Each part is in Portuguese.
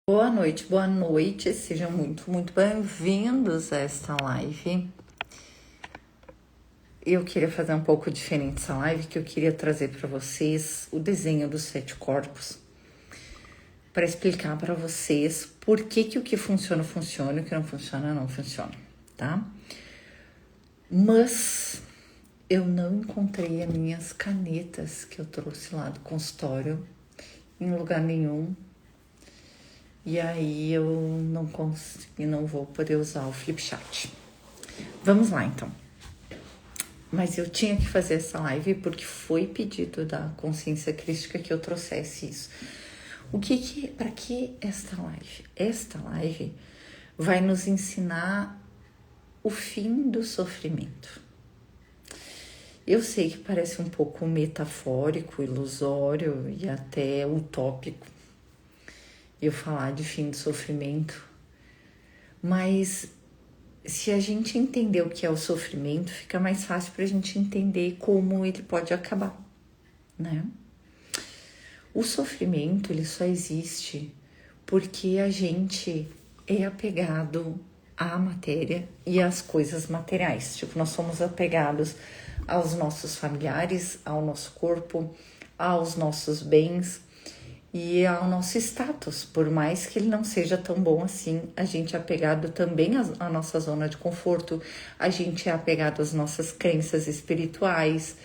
Boa noite, sejam muito bem-vindos a esta live. Eu queria fazer um pouco diferente essa live, que eu queria trazer para vocês o desenho dos 7 corpos, para explicar para vocês por que o que funciona, funciona, e o que não funciona, não funciona, tá? Mas eu não encontrei as minhas canetas que eu trouxe lá do consultório em lugar nenhum. E aí eu não consegui, não vou poder usar o Flipchart. Vamos lá então. Mas eu tinha que fazer essa live porque foi pedido da consciência crística que eu trouxesse isso. Para que esta live? Esta live vai nos ensinar o fim do sofrimento. Eu sei que parece um pouco metafórico, ilusório e até utópico eu falar de fim do sofrimento, mas se a gente entender o que é o sofrimento, fica mais fácil para a gente entender como ele pode acabar, né? O sofrimento, ele só existe porque a gente é apegado à matéria e às coisas materiais. Tipo, nós somos apegados aos nossos familiares, ao nosso corpo, aos nossos bens e ao nosso status. Por mais que ele não seja tão bom assim, a gente é apegado também à nossa zona de conforto, a gente é apegado às nossas crenças espirituais.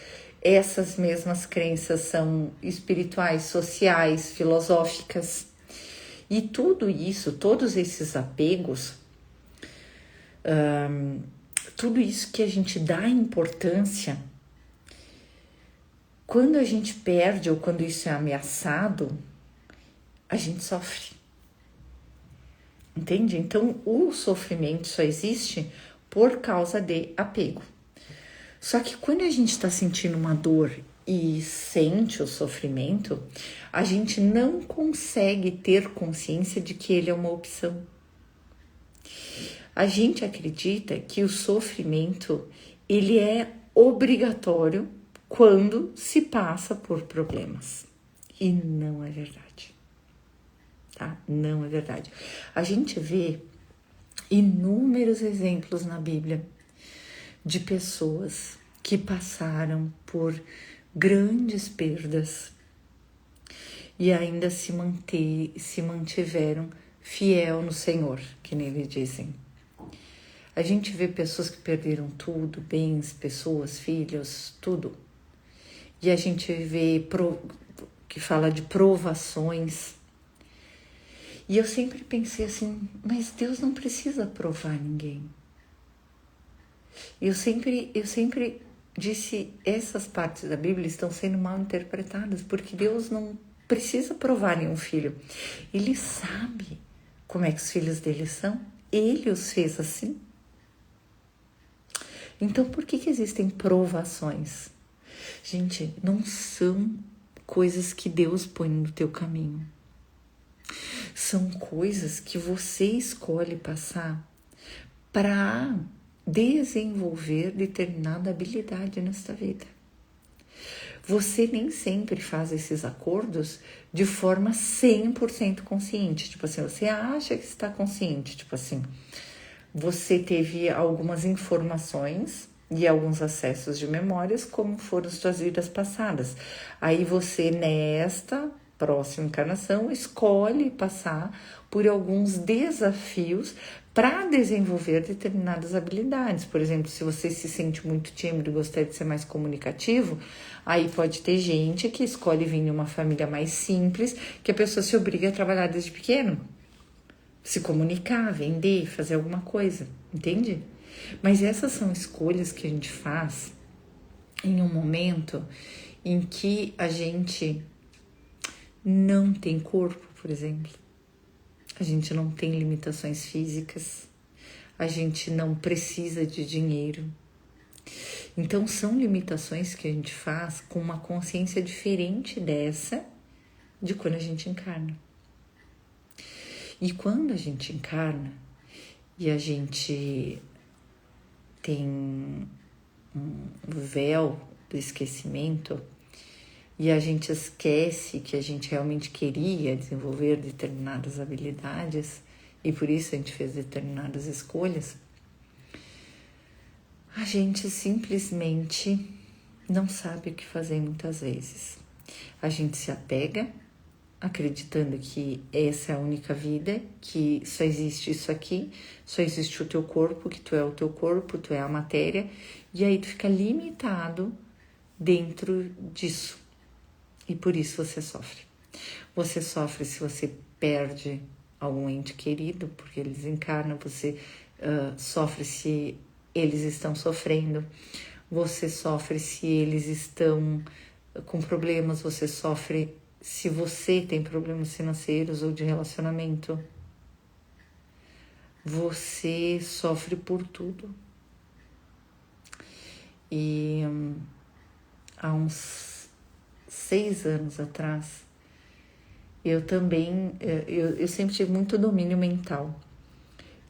Essas mesmas crenças são espirituais, sociais, filosóficas. E tudo isso, todos esses apegos, tudo isso que a gente dá importância, quando a gente perde ou quando isso é ameaçado, a gente sofre. Entende? Então, o sofrimento só existe por causa de apego. Só que quando a gente está sentindo uma dor e sente o sofrimento, a gente não consegue ter consciência de que ele é uma opção. A gente acredita que o sofrimento, ele é obrigatório quando se passa por problemas. E não é verdade. Tá? Não é verdade. A gente vê inúmeros exemplos na Bíblia de pessoas que passaram por grandes perdas e ainda se mantiveram fiel no Senhor, que nele dizem. A gente vê pessoas que perderam tudo, bens, pessoas, filhos, tudo. E a gente vê que fala de provações. E eu sempre pensei assim, mas Deus não precisa provar ninguém. Eu sempre disse, essas partes da Bíblia estão sendo mal interpretadas, porque Deus não precisa provar nenhum filho. Ele sabe como é que os filhos dele são. Ele os fez assim. Então, por que existem provações? Gente, não são coisas que Deus põe no teu caminho. São coisas que você escolhe passar para desenvolver determinada habilidade nesta vida. Você nem sempre faz esses acordos de forma 100% consciente. Tipo assim, você acha que está consciente. Tipo assim, você teve algumas informações e alguns acessos de memórias, como foram suas vidas passadas. Aí você, nesta próxima encarnação, escolhe passar por alguns desafios para desenvolver determinadas habilidades. Por exemplo, se você se sente muito tímido e gostaria de ser mais comunicativo, aí pode ter gente que escolhe vir de uma família mais simples, que a pessoa se obriga a trabalhar desde pequeno. Se comunicar, vender, fazer alguma coisa, entende? Mas essas são escolhas que a gente faz em um momento em que a gente não tem corpo, por exemplo. A gente não tem limitações físicas. A gente não precisa de dinheiro. Então, são limitações que a gente faz com uma consciência diferente dessa de quando a gente encarna. E quando a gente encarna e a gente tem um véu do esquecimento e a gente esquece que a gente realmente queria desenvolver determinadas habilidades e por isso a gente fez determinadas escolhas, a gente simplesmente não sabe o que fazer muitas vezes. A gente se apega, acreditando que essa é a única vida, que só existe isso aqui, só existe o teu corpo, que tu é o teu corpo, tu é a matéria, e aí tu fica limitado dentro disso. E por isso você sofre. Você sofre se você perde algum ente querido, porque eles encarnam, você sofre se eles estão sofrendo, você sofre se eles estão com problemas, você sofre se você tem problemas financeiros ou de relacionamento. Você sofre por tudo. E há uns 6 anos atrás, eu também, eu sempre tive muito domínio mental.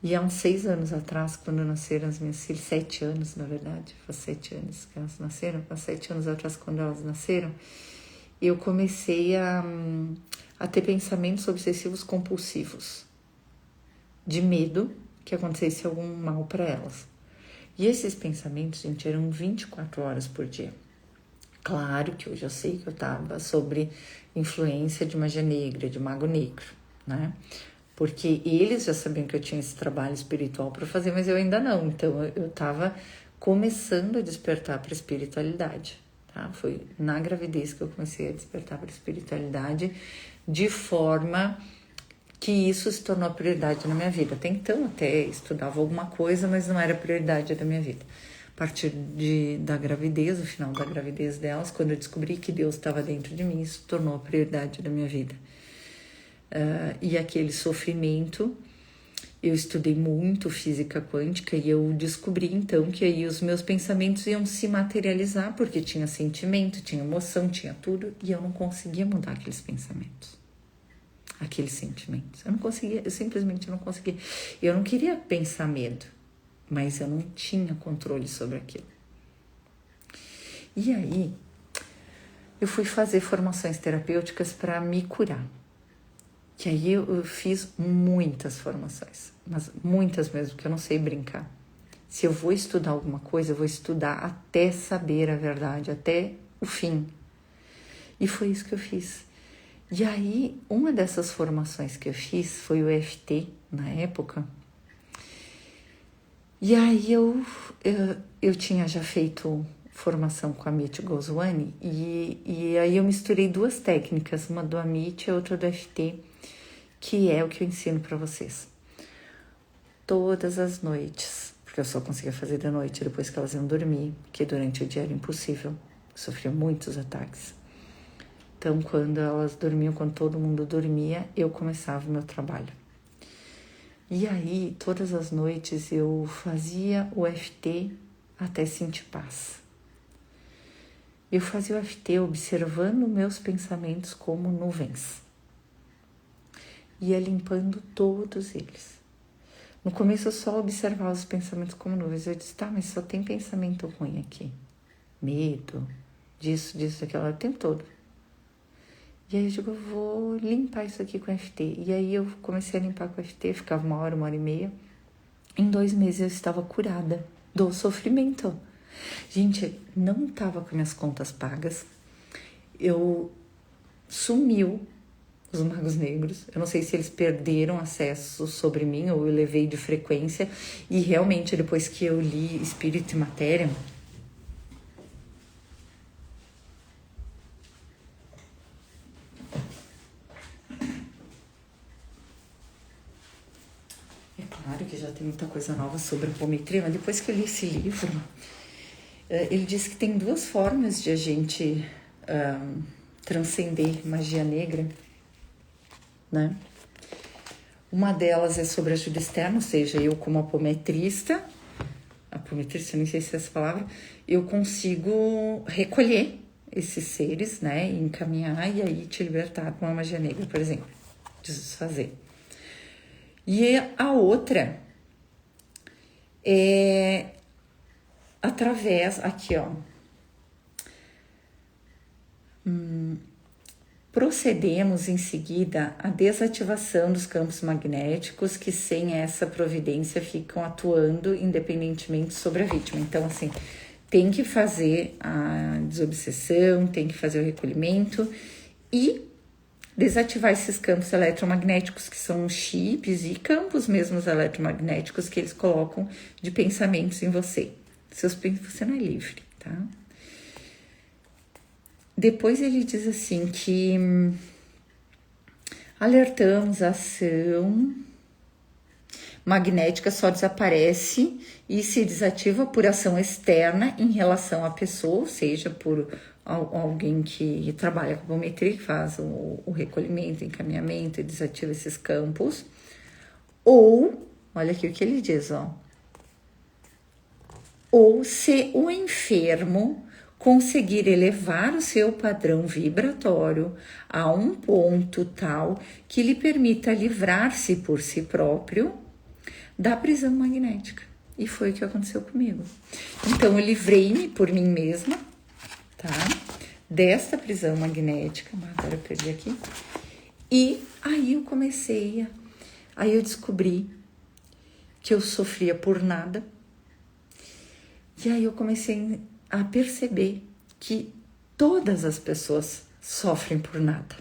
E há uns 6 anos atrás, quando nasceram as minhas filhas, 7 anos na verdade, faz 7 anos que elas nasceram, há 7 anos atrás quando elas nasceram, eu comecei a ter pensamentos obsessivos compulsivos, de medo que acontecesse algum mal para elas. E esses pensamentos, gente, eram 24 horas por dia. Claro que hoje eu sei que eu estava sobre influência de magia negra, de mago negro, né? Porque eles já sabiam que eu tinha esse trabalho espiritual para fazer, mas eu ainda não. Então eu estava começando a despertar para a espiritualidade, tá? Foi na gravidez que eu comecei a despertar para a espiritualidade, de forma que isso se tornou prioridade na minha vida. Até então até estudava alguma coisa, mas não era prioridade da minha vida. A partir da gravidez, o final da gravidez delas, quando eu descobri que Deus estava dentro de mim, isso tornou a prioridade da minha vida. E aquele sofrimento, eu estudei muito física quântica e eu descobri então que aí os meus pensamentos iam se materializar, porque tinha sentimento, tinha emoção, tinha tudo, e eu não conseguia mudar aqueles pensamentos, aqueles sentimentos. Eu não conseguia, eu simplesmente não conseguia. Eu não queria pensar medo, mas eu não tinha controle sobre aquilo. E aí, eu fui fazer formações terapêuticas para me curar. Que aí eu fiz muitas formações, mas muitas mesmo, porque eu não sei brincar. Se eu vou estudar alguma coisa, eu vou estudar até saber a verdade, até o fim. E foi isso que eu fiz. E aí, uma dessas formações que eu fiz foi o EFT, na época. E aí eu tinha já feito formação com a Amit Goswami, e aí eu misturei 2 técnicas, uma do Amit e outra do EFT, que é o que eu ensino para vocês. Todas as noites, porque eu só conseguia fazer de noite depois que elas iam dormir, porque durante o dia era impossível, eu sofria muitos ataques. Então, quando elas dormiam, quando todo mundo dormia, eu começava o meu trabalho. E aí, todas as noites, eu fazia o EFT até sentir paz. Eu fazia o EFT observando meus pensamentos como nuvens. Ia limpando todos eles. No começo eu só observava os pensamentos como nuvens. Eu disse, tá, mas só tem pensamento ruim aqui. Medo, disso, daquilo, o tempo todo. E aí eu digo, eu vou limpar isso aqui com o EFT. E aí eu comecei a limpar com o EFT, ficava 1 hora e meia. Em 2 meses eu estava curada do sofrimento. Gente, não estava com minhas contas pagas. Sumiu os magos negros. Eu não sei se eles perderam acesso sobre mim ou eu levei de frequência. E realmente, depois que eu li Espírito e Matéria, é claro que já tem muita coisa nova sobre a apometria, mas depois que eu li esse livro, ele diz que tem 2 formas de a gente transcender magia negra, né? Uma delas é sobre ajuda externa, ou seja, eu como apometrista, nem sei se é essa palavra, eu consigo recolher esses seres, né, e encaminhar e aí te libertar com a magia negra, por exemplo, desfazer. E a outra é através, aqui ó, Procedemos em seguida à desativação dos campos magnéticos que sem essa providência ficam atuando independentemente sobre a vítima. Então, assim, tem que fazer a desobsessão, tem que fazer o recolhimento e desativar esses campos eletromagnéticos que são chips e campos mesmos eletromagnéticos que eles colocam de pensamentos em você. Você não é livre, tá? Depois ele diz assim que alertamos a ação magnética só desaparece e se desativa por ação externa em relação à pessoa, ou seja, por alguém que trabalha com apometria, que faz o recolhimento, encaminhamento e desativa esses campos. Ou, olha aqui o que ele diz, ó. Ou se o enfermo conseguir elevar o seu padrão vibratório a um ponto tal que lhe permita livrar-se por si próprio da prisão magnética. E foi o que aconteceu comigo. Então, eu livrei-me por mim mesma, tá? Desta prisão magnética. Agora eu perdi aqui. E aí eu comecei Aí eu descobri que eu sofria por nada. E aí eu comecei a perceber que todas as pessoas sofrem por nada.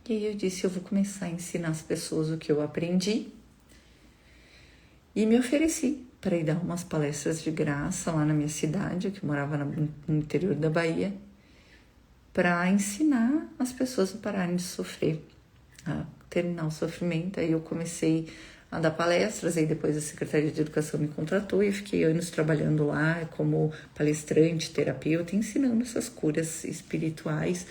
E aí eu disse, eu vou começar a ensinar as pessoas o que eu aprendi. E me ofereci para ir dar umas palestras de graça lá na minha cidade, que eu morava no interior da Bahia, para ensinar as pessoas a pararem de sofrer, a terminar o sofrimento. Aí eu comecei a dar palestras, aí depois a Secretaria de Educação me contratou e eu fiquei anos trabalhando lá como palestrante, terapeuta, ensinando essas curas espirituais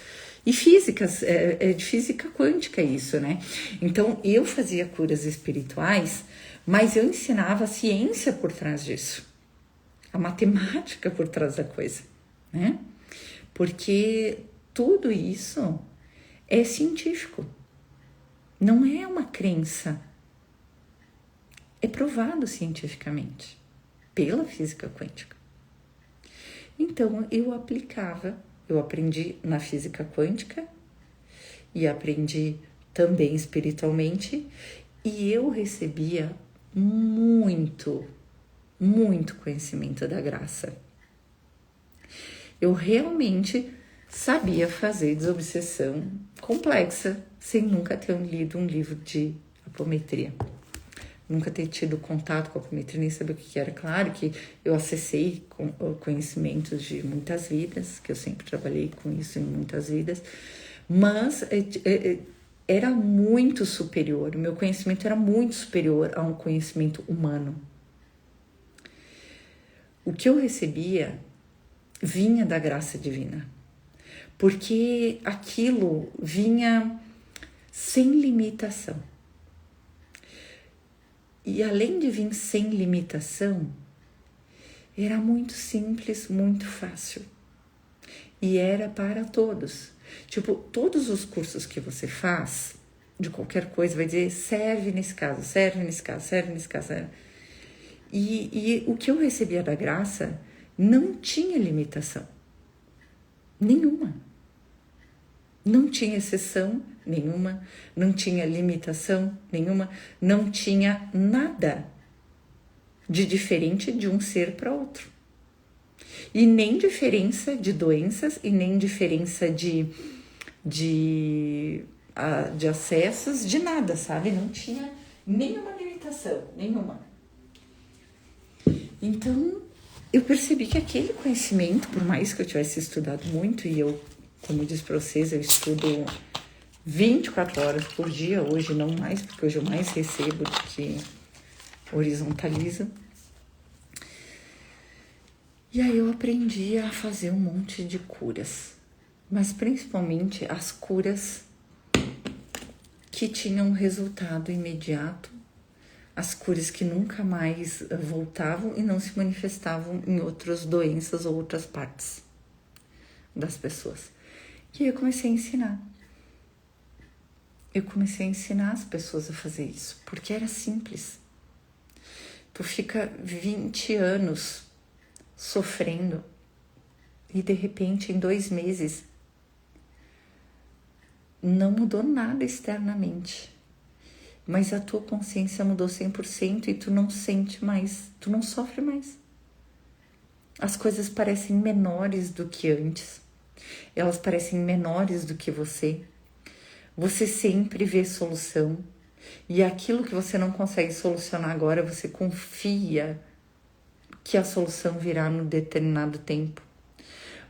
e físicas, é de física quântica isso, né? Então, eu fazia curas espirituais, mas eu ensinava a ciência por trás disso, a matemática por trás da coisa, né? Porque tudo isso é científico, não é uma crença. É provado cientificamente pela física quântica. Então, eu aprendi na física quântica e aprendi também espiritualmente e eu recebia muito conhecimento da graça. Eu realmente sabia fazer desobsessão complexa sem nunca ter lido um livro de apometria. Nunca ter tido contato com a apometria, nem saber o que era. Claro que eu acessei conhecimentos de muitas vidas, que eu sempre trabalhei com isso em muitas vidas, mas era muito superior, o meu conhecimento era muito superior a um conhecimento humano. O que eu recebia vinha da graça divina, porque aquilo vinha sem limitação. E além de vir sem limitação, era muito simples, muito fácil. E era para todos. Tipo, todos os cursos que você faz, de qualquer coisa, vai dizer, serve nesse caso, serve nesse caso, serve nesse caso. E o que eu recebia da graça não tinha limitação. Nenhuma. Não tinha exceção nenhuma, não tinha limitação nenhuma, não tinha nada de diferente de um ser para outro. E nem diferença de doenças e nem diferença de acessos, de nada, sabe? Não tinha nenhuma limitação, nenhuma. Então, eu percebi que aquele conhecimento, por mais que eu tivesse estudado muito, e eu, como eu disse para vocês, eu estudo 24 horas por dia, hoje não mais, porque hoje eu mais recebo do que horizontalizo. E aí eu aprendi a fazer um monte de curas, mas principalmente as curas que tinham resultado imediato, as curas que nunca mais voltavam e não se manifestavam em outras doenças ou outras partes das pessoas. E aí eu comecei a ensinar. Eu comecei a ensinar as pessoas a fazer isso, porque era simples. Tu fica 20 anos sofrendo e de repente em 2 meses não mudou nada externamente, mas a tua consciência mudou 100% e tu não sente mais, tu não sofre mais. As coisas parecem menores do que antes, elas parecem menores do que você. Você sempre vê solução, e aquilo que você não consegue solucionar agora, você confia que a solução virá no determinado tempo.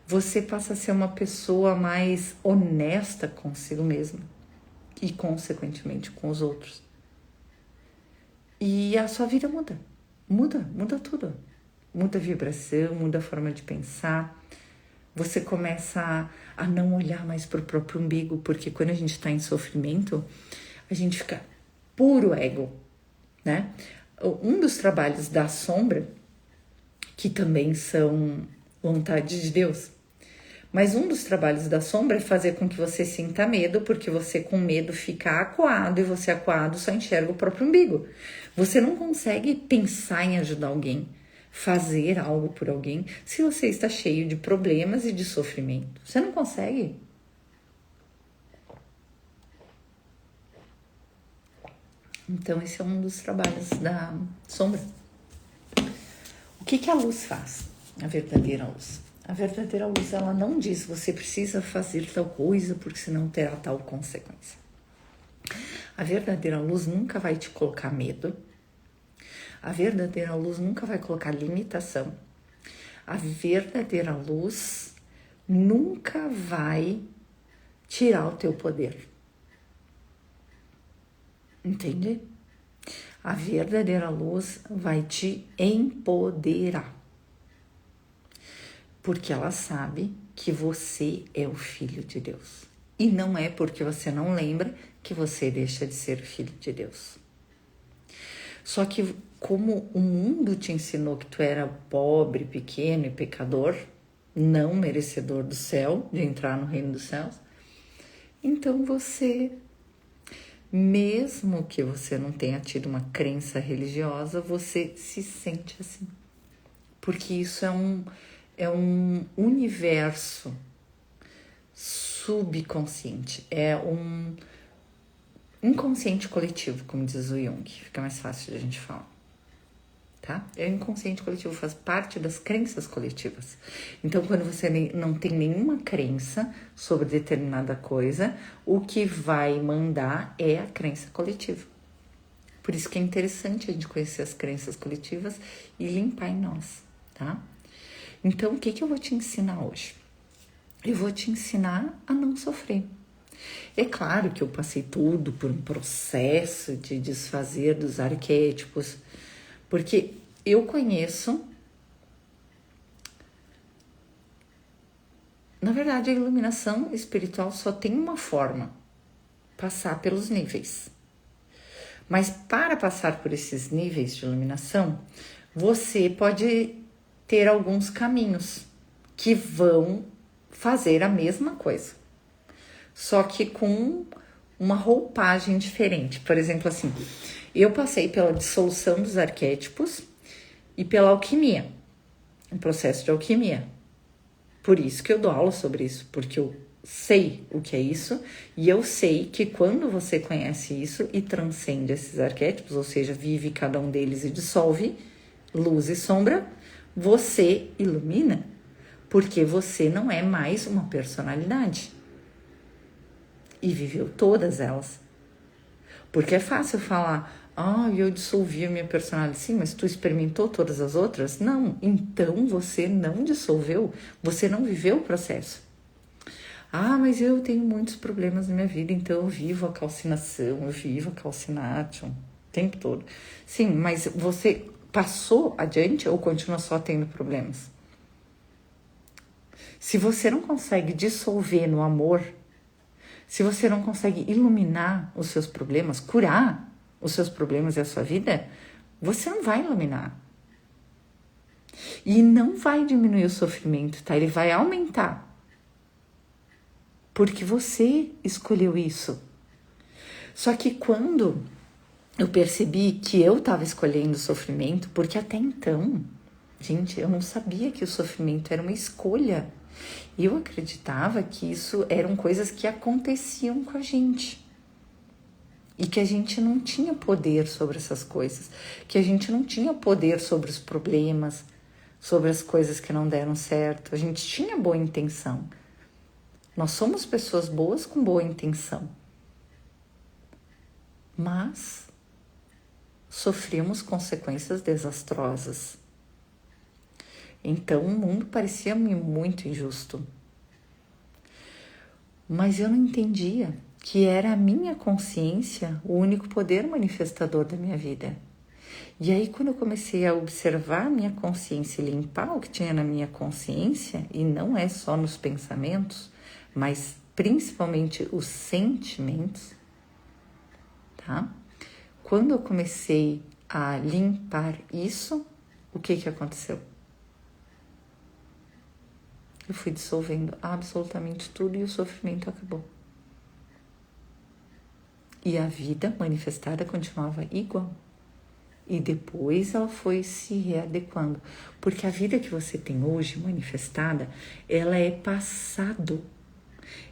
Você passa a ser uma pessoa mais honesta consigo mesma e, consequentemente, com os outros. E a sua vida muda tudo. Muda a vibração, muda a forma de pensar. Você começa a não olhar mais para o próprio umbigo, porque quando a gente está em sofrimento, a gente fica puro ego, né? Um dos trabalhos da sombra, que também são vontade de Deus, mas um dos trabalhos da sombra é fazer com que você sinta medo, porque você com medo fica acuado, e você acuado só enxerga o próprio umbigo. Você não consegue pensar em ajudar alguém, fazer algo por alguém, se você está cheio de problemas e de sofrimento. Você não consegue. Então esse é um dos trabalhos da sombra. O que a luz faz? A verdadeira luz. A verdadeira luz, ela não diz você precisa fazer tal coisa porque senão terá tal consequência. A verdadeira luz nunca vai te colocar medo. A verdadeira luz nunca vai colocar limitação. A verdadeira luz nunca vai tirar o teu poder. Entende? A verdadeira luz vai te empoderar. Porque ela sabe que você é o filho de Deus. E não é porque você não lembra que você deixa de ser filho de Deus. Só que como o mundo te ensinou que tu era pobre, pequeno e pecador, não merecedor do céu, de entrar no reino dos céus, então você, mesmo que você não tenha tido uma crença religiosa, você se sente assim. Porque isso é um universo subconsciente, é um inconsciente coletivo, como diz o Jung, fica mais fácil de a gente falar, tá? É o inconsciente coletivo, faz parte das crenças coletivas. Então, quando você não tem nenhuma crença sobre determinada coisa, o que vai mandar é a crença coletiva. Por isso que é interessante a gente conhecer as crenças coletivas e limpar em nós, tá? Então, o que eu vou te ensinar hoje? Eu vou te ensinar a não sofrer. É claro que eu passei tudo por um processo de desfazer dos arquétipos, porque eu conheço... Na verdade, a iluminação espiritual só tem uma forma, passar pelos níveis. Mas para passar por esses níveis de iluminação, você pode ter alguns caminhos que vão fazer a mesma coisa, só que com uma roupagem diferente. Por exemplo, assim, eu passei pela dissolução dos arquétipos e pela alquimia, um processo de alquimia. Por isso que eu dou aula sobre isso, porque eu sei o que é isso, e eu sei que quando você conhece isso e transcende esses arquétipos, ou seja, vive cada um deles e dissolve, luz e sombra, você ilumina, porque você não é mais uma personalidade. E viveu todas elas. Porque é fácil falar, eu dissolvi a minha personalidade. Sim, mas tu experimentou todas as outras? Não, então você não dissolveu, você não viveu o processo. Mas eu tenho muitos problemas na minha vida, então eu vivo a calcinação, eu vivo a calcination o tempo todo. Sim, mas você passou adiante ou continua só tendo problemas? Se você não consegue dissolver no amor, se você não consegue iluminar os seus problemas, curar os seus problemas e a sua vida, você não vai iluminar. E não vai diminuir o sofrimento, tá? Ele vai aumentar. Porque você escolheu isso. Só que quando eu percebi que eu estava escolhendo o sofrimento, porque até então, gente, eu não sabia que o sofrimento era uma escolha. Eu acreditava que isso eram coisas que aconteciam com a gente. E que a gente não tinha poder sobre essas coisas. Que a gente não tinha poder sobre os problemas, sobre as coisas que não deram certo. A gente tinha boa intenção. Nós somos pessoas boas com boa intenção. Mas sofríamos consequências desastrosas. Então o mundo parecia-me muito injusto. Mas eu não entendia que era a minha consciência o único poder manifestador da minha vida. E aí, quando eu comecei a observar a minha consciência e limpar o que tinha na minha consciência, e não é só nos pensamentos, mas principalmente os sentimentos, tá? Quando eu comecei a limpar isso, o que aconteceu? Eu fui dissolvendo absolutamente tudo e o sofrimento acabou. E a vida manifestada continuava igual. E depois ela foi se readequando. Porque a vida que você tem hoje manifestada, ela é passado.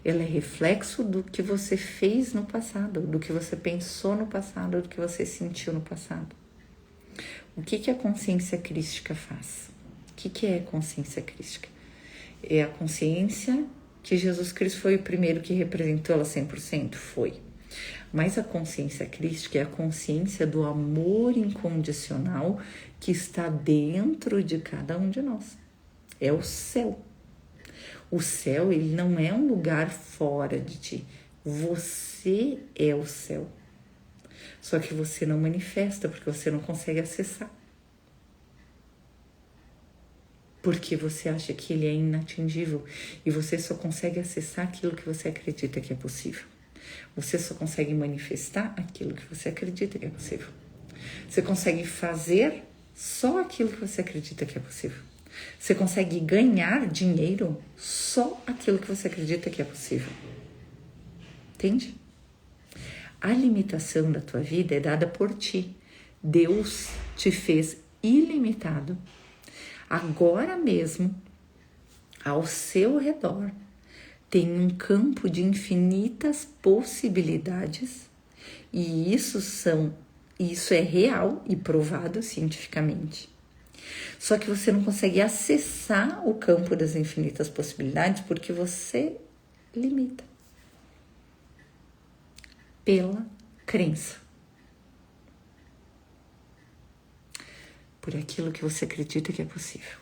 Ela é reflexo do que você fez no passado, do que você pensou no passado, do que você sentiu no passado. O que a consciência crística faz? O que é consciência crística? É a consciência que Jesus Cristo foi o primeiro que representou ela 100%? Foi. Mas a consciência crística é a consciência do amor incondicional que está dentro de cada um de nós. É o céu. O céu, ele não é um lugar fora de ti. Você é o céu. Só que você não manifesta porque você não consegue acessar. Porque você acha que ele é inatingível e você só consegue acessar aquilo que você acredita que é possível. Você só consegue manifestar aquilo que você acredita que é possível. Você consegue fazer só aquilo que você acredita que é possível. Você consegue ganhar dinheiro só aquilo que você acredita que é possível. Entende? A limitação da tua vida é dada por ti. Deus te fez ilimitado. Agora mesmo, ao seu redor, tem um campo de infinitas possibilidades e isso é real e provado cientificamente. Só que você não consegue acessar o campo das infinitas possibilidades porque você limita pela crença, por aquilo que você acredita que é possível.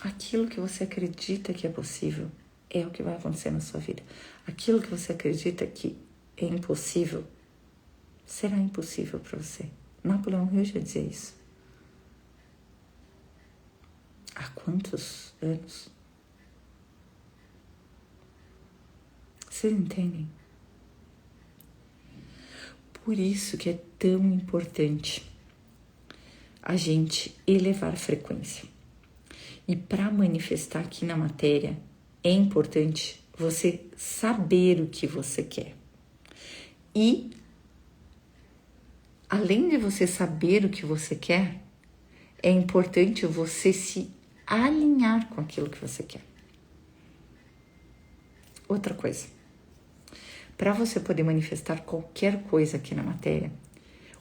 Aquilo que você acredita que é possível é o que vai acontecer na sua vida. Aquilo que você acredita que é impossível será impossível para você. Napoleão Hill já dizia isso. Há quantos anos? Vocês entendem? Por isso que é tão importante a gente elevar a frequência. E para manifestar aqui na matéria, é importante você saber o que você quer. E, além de você saber o que você quer, é importante você se alinhar com aquilo que você quer. Outra coisa, para você poder manifestar qualquer coisa aqui na matéria,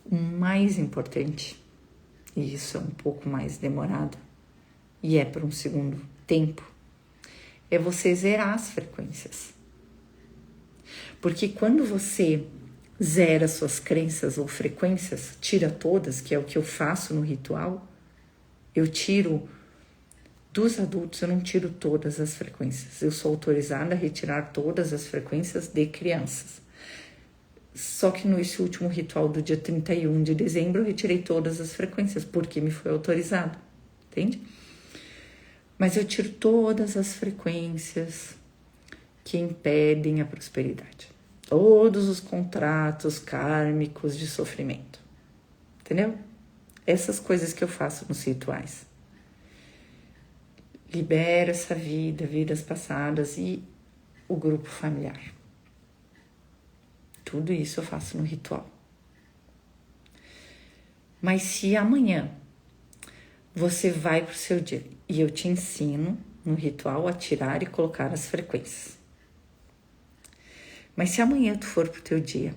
o mais importante, e isso é um pouco mais demorado, e é por um segundo tempo, é você zerar as frequências. Porque quando você zera suas crenças ou frequências, tira todas, que é o que eu faço no ritual, eu tiro dos adultos, eu não tiro todas as frequências. Eu sou autorizada a retirar todas as frequências de crianças. Só que nesse último ritual do dia 31 de dezembro, eu retirei todas as frequências, porque me foi autorizado, entende? Mas eu tiro todas as frequências que impedem a prosperidade. Todos os contratos kármicos de sofrimento. Entendeu? Essas coisas que eu faço nos rituais. Libero essa vida, vidas passadas e o grupo familiar. Tudo isso eu faço no ritual. Mas se amanhã você vai pro seu dia. E eu te ensino no ritual a tirar e colocar as frequências. Mas se amanhã tu for pro teu dia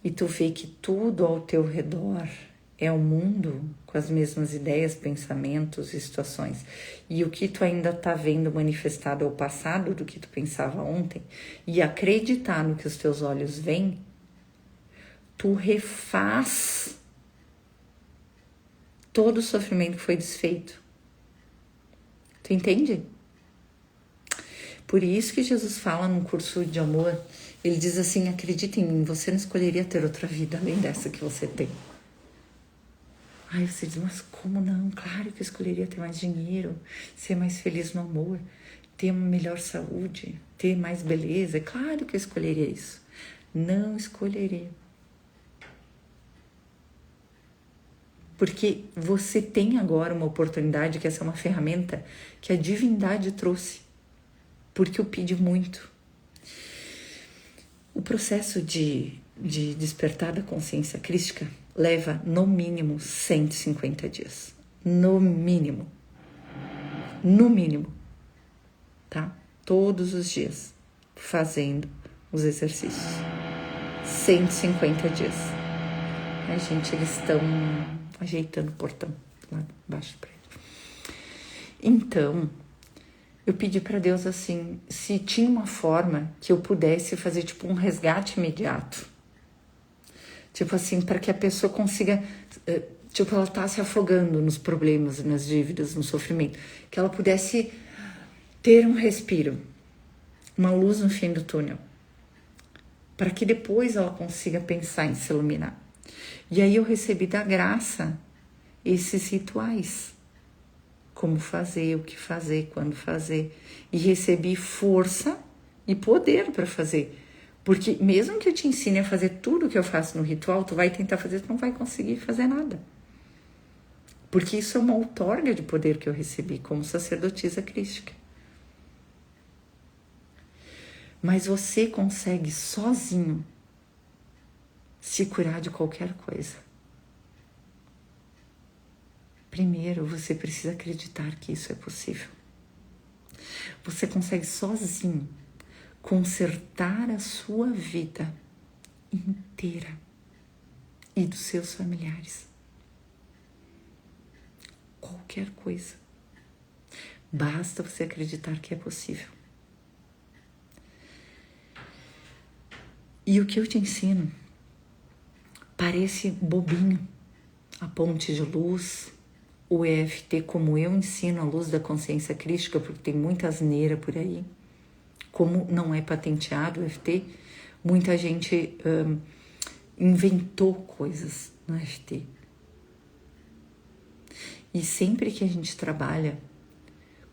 e tu vê que tudo ao teu redor é o mundo com as mesmas ideias, pensamentos e situações, e o que tu ainda tá vendo manifestado é o passado do que tu pensava ontem, e acreditar no que os teus olhos veem, tu refaz todo o sofrimento que foi desfeito. Tu entende? Por isso que Jesus fala num curso de amor, ele diz assim, acredita em mim, você não escolheria ter outra vida além dessa que você tem. Aí você diz, mas como não? Claro que eu escolheria ter mais dinheiro, ser mais feliz no amor, ter uma melhor saúde, ter mais beleza. É claro que eu escolheria isso. Não escolheria. Porque você tem agora uma oportunidade, que essa é uma ferramenta que a divindade trouxe. Porque eu pedi muito. O processo de despertar da consciência crística leva no mínimo 150 dias. No mínimo. No mínimo. Tá? Todos os dias. Fazendo os exercícios. 150 dias. Ai, gente, eles estão ajeitando o portão lá embaixo do prédio. Então, eu pedi para Deus assim, se tinha uma forma que eu pudesse fazer tipo um resgate imediato. Tipo assim, para que a pessoa consiga, tipo, ela tá se afogando nos problemas, nas dívidas, no sofrimento, que ela pudesse ter um respiro, uma luz no fim do túnel, para que depois ela consiga pensar em se iluminar. E aí eu recebi da graça esses rituais, como fazer, o que fazer, quando fazer, e recebi força e poder para fazer. Porque mesmo que eu te ensine a fazer tudo o que eu faço no ritual, tu vai tentar fazer, tu não vai conseguir fazer nada. Porque isso é uma outorga de poder que eu recebi como sacerdotisa crística. Mas você consegue sozinho se curar de qualquer coisa. Primeiro, você precisa acreditar que isso é possível. Você consegue sozinho consertar a sua vida inteira e dos seus familiares. Qualquer coisa. Basta você acreditar que é possível. E o que eu te ensino parece bobinho. A ponte de luz, o EFT, como eu ensino a luz da consciência crística, porque tem muita asneira por aí. Como não é patenteado o EFT, muita gente inventou coisas no EFT. E sempre que a gente trabalha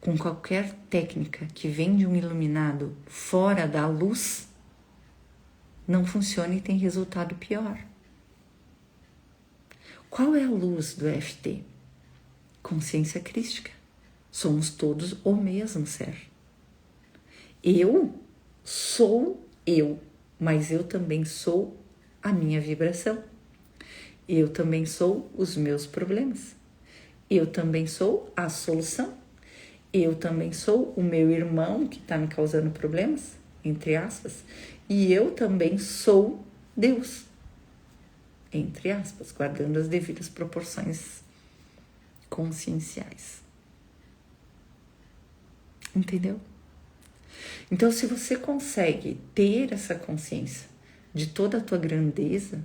com qualquer técnica que vem de um iluminado fora da luz, não funciona e tem resultado pior. Qual é a luz do EFT? Consciência crística. Somos todos o mesmo ser. Eu sou eu, mas eu também sou a minha vibração. Eu também sou os meus problemas. Eu também sou a solução. Eu também sou o meu irmão que está me causando problemas, entre aspas. E eu também sou Deus, entre aspas, guardando as devidas proporções conscienciais. Entendeu? Então, se você consegue ter essa consciência de toda a tua grandeza,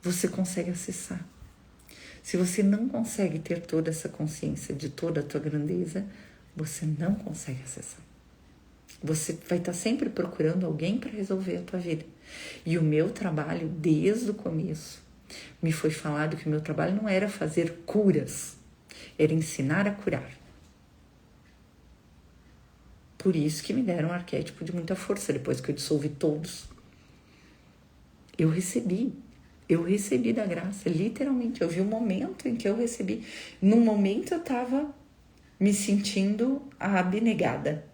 você consegue acessar. Se você não consegue ter toda essa consciência de toda a tua grandeza, você não consegue acessar. Você vai estar sempre procurando alguém para resolver a tua vida. E o meu trabalho, desde o começo, me foi falado que o meu trabalho não era fazer curas, era ensinar a curar. Por isso que me deram um arquétipo de muita força, depois que eu dissolvi todos. Eu recebi da graça, literalmente. Eu vi o momento em que eu recebi. Num momento eu estava me sentindo a abnegada.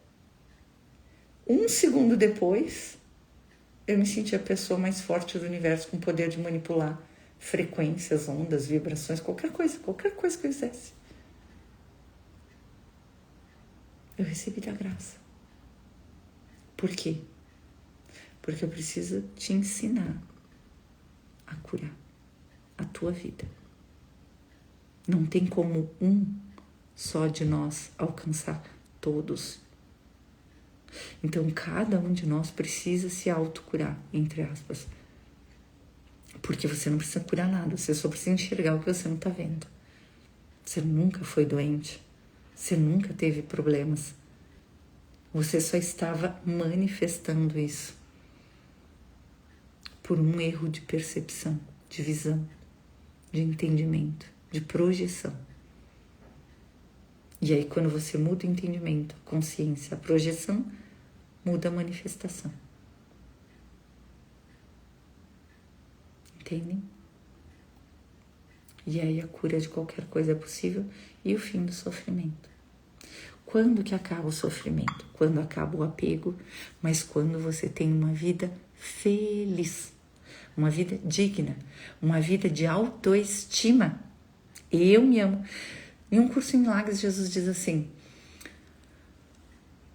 Um segundo depois, eu me senti a pessoa mais forte do universo com o poder de manipular frequências, ondas, vibrações, qualquer coisa que eu fizesse. Eu recebi da graça. Por quê? Porque eu preciso te ensinar a curar a tua vida. Não tem como um só de nós alcançar todos. Então, cada um de nós precisa se autocurar, entre aspas. Porque você não precisa curar nada, você só precisa enxergar o que você não tá vendo. Você nunca foi doente, você nunca teve problemas. Você só estava manifestando isso por um erro de percepção, de visão, de entendimento, de projeção. E aí, quando você muda o entendimento, a consciência, a projeção, muda a manifestação. Entendem? E aí a cura de qualquer coisa é possível e o fim do sofrimento. Quando que acaba o sofrimento? Quando acaba o apego, mas quando você tem uma vida feliz, uma vida digna, uma vida de autoestima. Eu me amo. Em um curso em milagres, Jesus diz assim: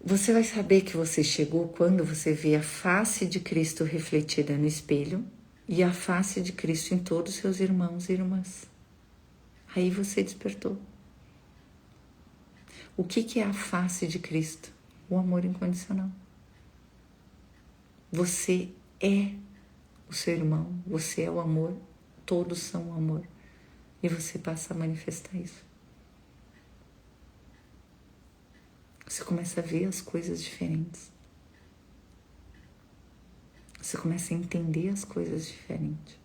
você vai saber que você chegou quando você vê a face de Cristo refletida no espelho e a face de Cristo em todos os seus irmãos e irmãs. Aí você despertou. O que é a face de Cristo? O amor incondicional. Você é o seu irmão, você é o amor, todos são o amor. E você passa a manifestar isso. Você começa a ver as coisas diferentes. Você começa a entender as coisas diferentes.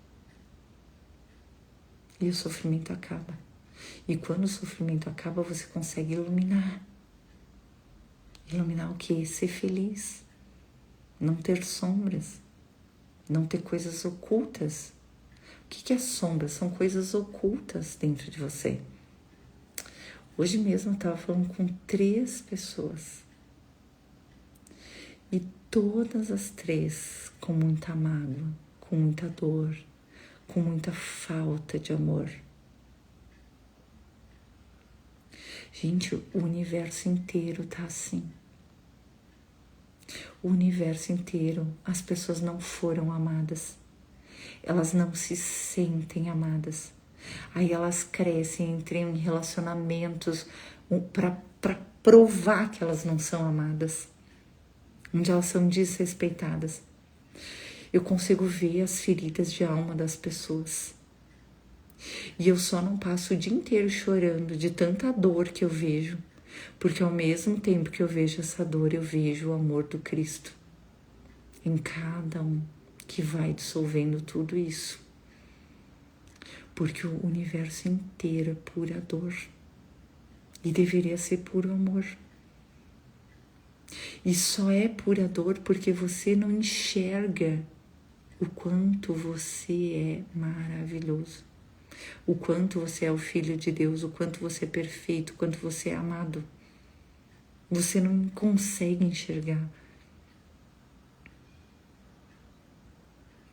E o sofrimento acaba. E quando o sofrimento acaba, você consegue iluminar. Iluminar o quê? Ser feliz. Não ter sombras. Não ter coisas ocultas. O que é sombra? São coisas ocultas dentro de você. Hoje mesmo eu estava falando com 3 pessoas. E todas as 3 com muita mágoa, com muita dor, com muita falta de amor. Gente, o universo inteiro tá assim. O universo inteiro, as pessoas não foram amadas. Elas não se sentem amadas. Aí elas crescem, entram em relacionamentos para provar que elas não são amadas, onde elas são desrespeitadas. Eu consigo ver as feridas de alma das pessoas. E eu só não passo o dia inteiro chorando de tanta dor que eu vejo, porque ao mesmo tempo que eu vejo essa dor, eu vejo o amor do Cristo em cada um que vai dissolvendo tudo isso. Porque o universo inteiro é pura dor e deveria ser puro amor. E só é pura dor porque você não enxerga o quanto você é maravilhoso, o quanto você é o Filho de Deus, o quanto você é perfeito, o quanto você é amado. Você não consegue enxergar.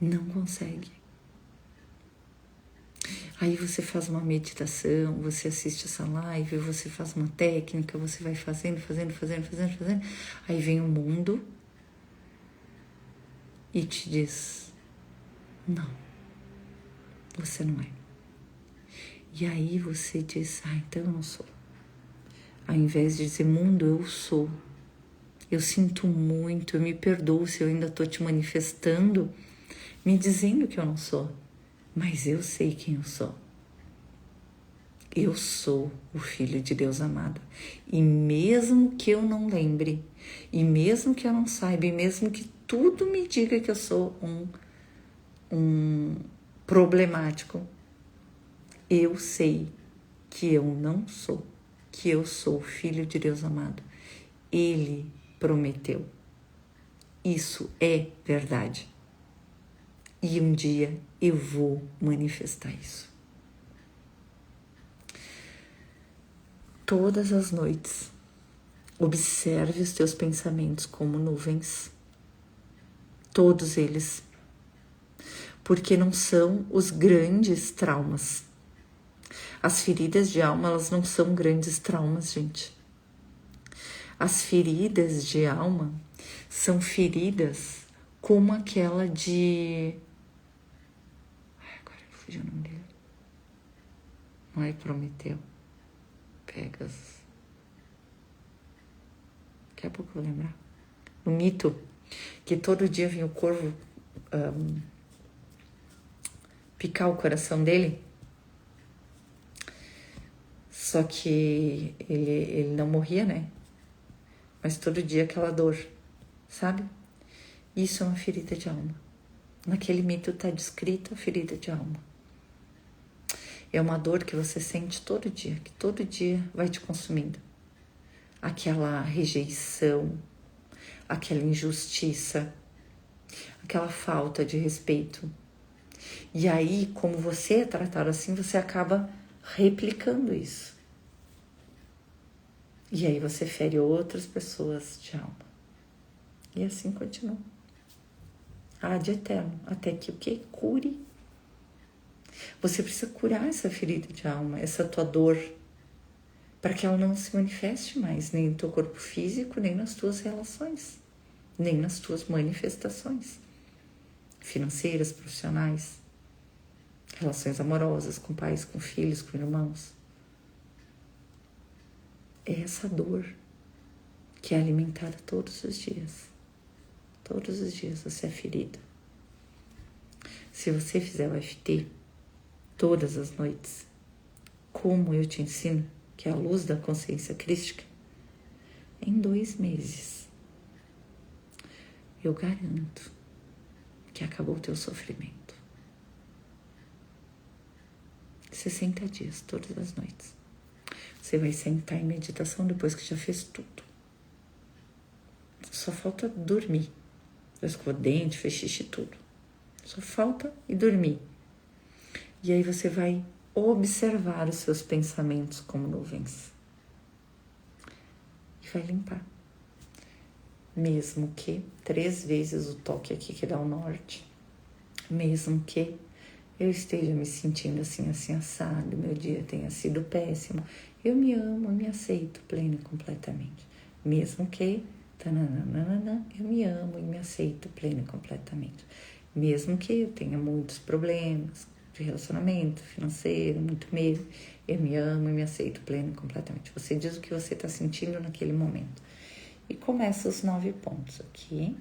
Não consegue. Aí você faz uma meditação, você assiste essa live, você faz uma técnica, você vai fazendo. Aí vem o mundo e te diz: não, você não é. E aí você diz: então eu não sou. Ao invés de dizer: mundo, eu sou. Eu sinto muito, eu me perdoo se eu ainda estou te manifestando, me dizendo que eu não sou. Mas eu sei quem eu sou. Eu sou o Filho de Deus amado. E mesmo que eu não lembre, e mesmo que eu não saiba, e mesmo que tudo me diga que eu sou um problemático, eu sei que eu não sou, que eu sou o Filho de Deus amado. Ele prometeu. Isso é verdade. E um dia eu vou manifestar isso. Todas as noites, observe os teus pensamentos como nuvens. Todos eles. porque não são os grandes traumas. As feridas de alma, elas não são grandes traumas, gente. As feridas de alma são feridas como aquela de... agora eu fugi o nome dele. Não é Prometeu. Pegasus. Daqui a pouco eu vou lembrar. No mito, que todo dia vinha o corvo picar o coração dele. Só que ele não morria, né? Mas todo dia aquela dor, sabe? Isso é uma ferida de alma. Naquele mito está descrita a ferida de alma. É uma dor que você sente todo dia, que todo dia vai te consumindo. Aquela rejeição, aquela injustiça, aquela falta de respeito. E aí, como você é tratado assim, você acaba replicando isso. E aí você fere outras pessoas de alma. E assim continua. De eterno. Até que o quê? Cure. Você precisa curar essa ferida de alma, essa tua dor, para que ela não se manifeste mais, nem no teu corpo físico, nem nas tuas relações, nem nas tuas manifestações financeiras, profissionais, relações amorosas com pais, com filhos, com irmãos. É essa dor que é alimentada todos os dias. Todos os dias você é ferido. Se você fizer o FT todas as noites, como eu te ensino, que é a luz da consciência crística, em 2 meses, eu garanto que acabou o teu sofrimento. 60 dias, todas as noites. Você vai sentar em meditação depois que já fez tudo. Só falta dormir. Já escovou o dente, fez xixi, tudo. Só falta ir dormir. E aí você vai observar os seus pensamentos como nuvens. E vai limpar. Mesmo que 3 vezes o toque aqui que dá o norte. Mesmo que eu esteja me sentindo assim assado, meu dia tenha sido péssimo, eu me amo, me aceito plena e completamente. Mesmo que eu me amo e me aceito plena e completamente. Mesmo que eu tenha muitos problemas de relacionamento, financeiro, muito medo, eu me amo e me aceito plena e completamente. Você diz o que você está sentindo naquele momento. E começa os 9 pontos aqui,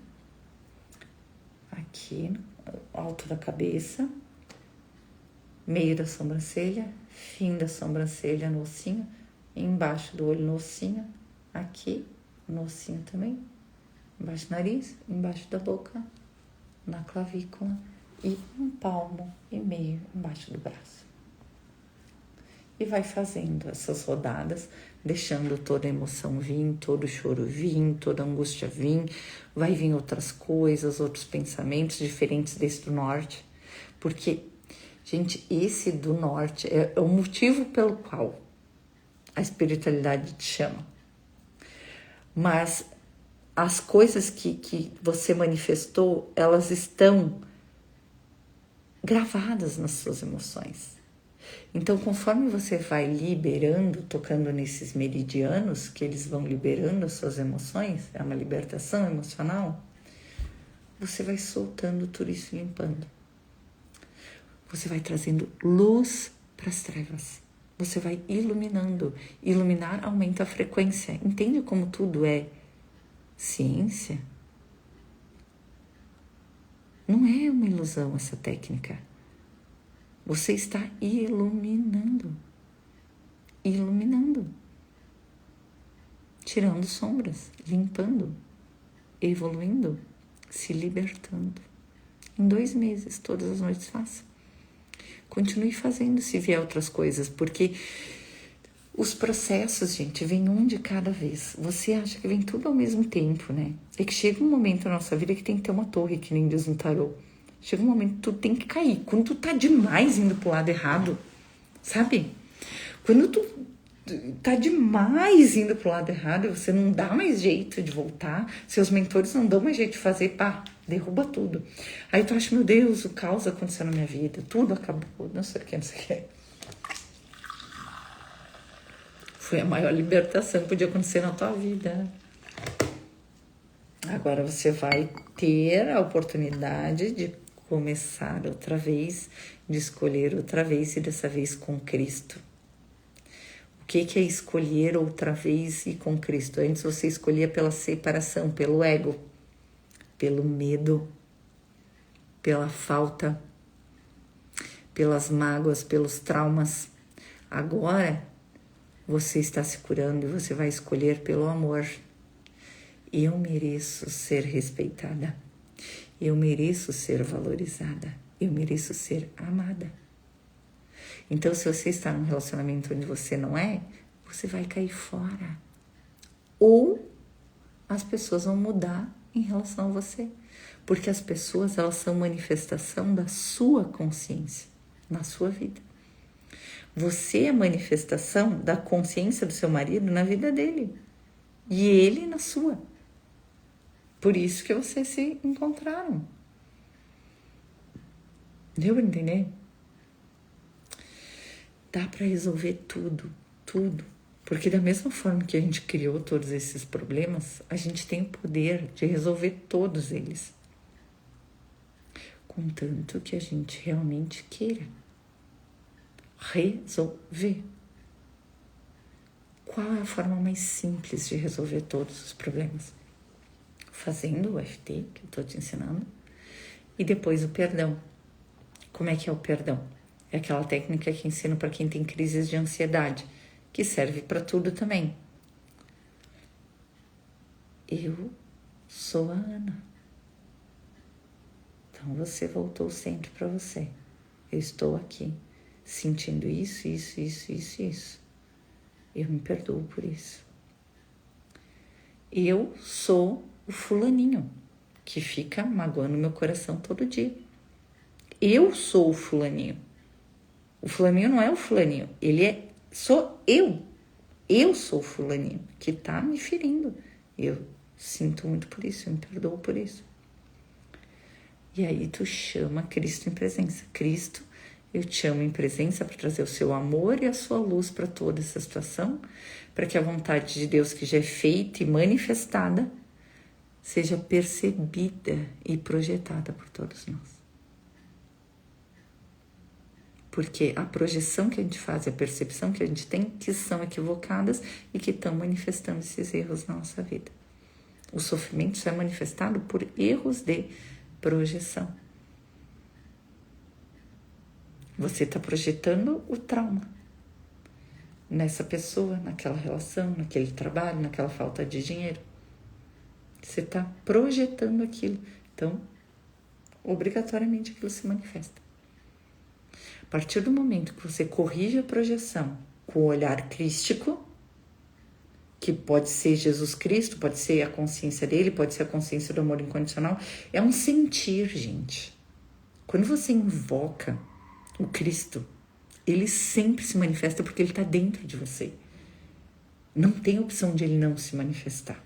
alto da cabeça, meio da sobrancelha, fim da sobrancelha no ossinho, embaixo do olho no ossinho, aqui no ossinho também, embaixo do nariz, embaixo da boca, na clavícula e 1 palmo e meio embaixo do braço. E vai fazendo essas rodadas, deixando toda a emoção vir, todo o choro vir, toda a angústia vir, vai vir outras coisas, outros pensamentos diferentes desse do norte, porque, gente, esse do norte é o motivo pelo qual a espiritualidade te chama. Mas as coisas que você manifestou, elas estão gravadas nas suas emoções. Então, conforme você vai liberando, tocando nesses meridianos, que eles vão liberando as suas emoções, é uma libertação emocional, você vai soltando tudo isso, limpando. Você vai trazendo luz para as trevas. Você vai iluminando. Iluminar aumenta a frequência. Entende como tudo é ciência? Não é uma ilusão essa técnica. Você está iluminando. Iluminando. Tirando sombras, limpando, evoluindo, se libertando. Em 2 meses, todas as noites faça. Continue fazendo se vier outras coisas, porque os processos, gente, vem um de cada vez. Você acha que vem tudo ao mesmo tempo, né? É que chega um momento na nossa vida que tem que ter uma torre, que nem diz no tarô. Chega um momento que tudo tem que cair. Quando tu tá demais indo pro lado errado, sabe? Quando tu tá demais indo pro lado errado, você não dá mais jeito de voltar, seus mentores não dão mais jeito de fazer, derruba tudo. Aí tu acha, meu Deus, o caos aconteceu na minha vida, tudo acabou, não sei o que, não sei o que. Foi a maior libertação que podia acontecer na tua vida. Agora você vai ter a oportunidade de começar outra vez, de escolher outra vez e dessa vez com Cristo. O que é escolher outra vez e com Cristo? Antes você escolhia pela separação, pelo ego, pelo medo, pela falta, pelas mágoas, pelos traumas. Agora você está se curando e você vai escolher pelo amor. Eu mereço ser respeitada. Eu mereço ser valorizada. Eu mereço ser amada. Então, se você está num relacionamento onde você não é, você vai cair fora. Ou as pessoas vão mudar em relação a você. Porque as pessoas, elas são manifestação da sua consciência na sua vida. Você é manifestação da consciência do seu marido na vida dele. E ele na sua. Por isso que vocês se encontraram. Deu para entender? Dá para resolver tudo, tudo. Porque da mesma forma que a gente criou todos esses problemas, a gente tem o poder de resolver todos eles. Contanto que a gente realmente queira resolver. Qual é a forma mais simples de resolver todos os problemas? Fazendo o FT, que eu estou te ensinando, e depois o perdão. Como é que é o perdão? É aquela técnica que ensino para quem tem crises de ansiedade, que serve para tudo também. Eu sou a Ana. Então você voltou sempre para você. Eu estou aqui, sentindo isso. Eu me perdoo por isso. Eu sou o fulaninho que fica magoando meu coração todo dia. Eu sou o fulaninho. O fulaninho não é o fulaninho, sou eu. Eu sou o fulaninho que tá me ferindo. Eu sinto muito por isso, eu me perdoo por isso. E aí tu chama Cristo em presença. Cristo, eu te chamo em presença para trazer o seu amor e a sua luz para toda essa situação, para que a vontade de Deus que já é feita e manifestada seja percebida e projetada por todos nós. Porque a projeção que a gente faz e a percepção que a gente tem que são equivocadas e que estão manifestando esses erros na nossa vida. O sofrimento só é manifestado por erros de projeção. Você está projetando o trauma nessa pessoa, naquela relação, naquele trabalho, naquela falta de dinheiro. Você está projetando aquilo. Então, obrigatoriamente aquilo se manifesta. A partir do momento que você corrige a projeção com o olhar crístico, que pode ser Jesus Cristo, pode ser a consciência dele, pode ser a consciência do amor incondicional, é um sentir, gente. Quando você invoca o Cristo, ele sempre se manifesta porque ele está dentro de você. Não tem opção de ele não se manifestar.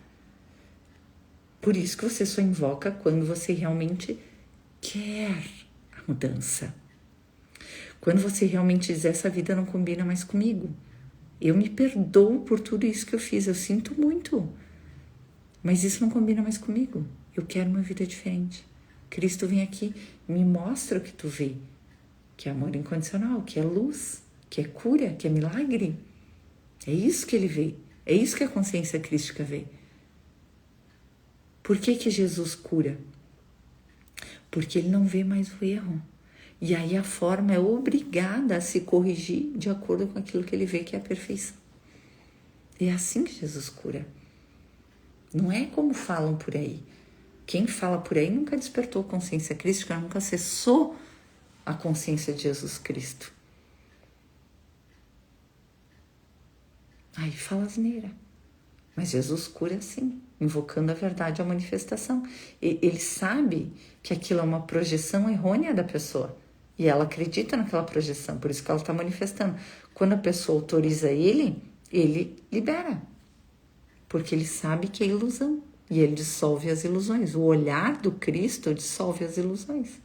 Por isso que você só invoca quando você realmente quer a mudança. Quando você realmente diz, essa vida não combina mais comigo. Eu me perdoo por tudo isso que eu fiz, eu sinto muito. Mas isso não combina mais comigo. Eu quero uma vida diferente. Cristo vem aqui, me mostra o que tu vê. Que é amor incondicional, que é luz, que é cura, que é milagre. É isso que ele vê. É isso que a consciência crística vê. Por que Jesus cura? Porque ele não vê mais o erro. E aí a forma é obrigada a se corrigir de acordo com aquilo que ele vê que é a perfeição. É assim que Jesus cura. Não é como falam por aí. Quem fala por aí nunca despertou consciência crística, nunca acessou a consciência de Jesus Cristo. Aí fala asneira. Mas Jesus cura assim, invocando a verdade, a manifestação. Ele sabe que aquilo é uma projeção errônea da pessoa. E ela acredita naquela projeção, por isso que ela está manifestando. Quando a pessoa autoriza ele libera. Porque ele sabe que é ilusão. e ele dissolve as ilusões. O olhar do Cristo dissolve as ilusões.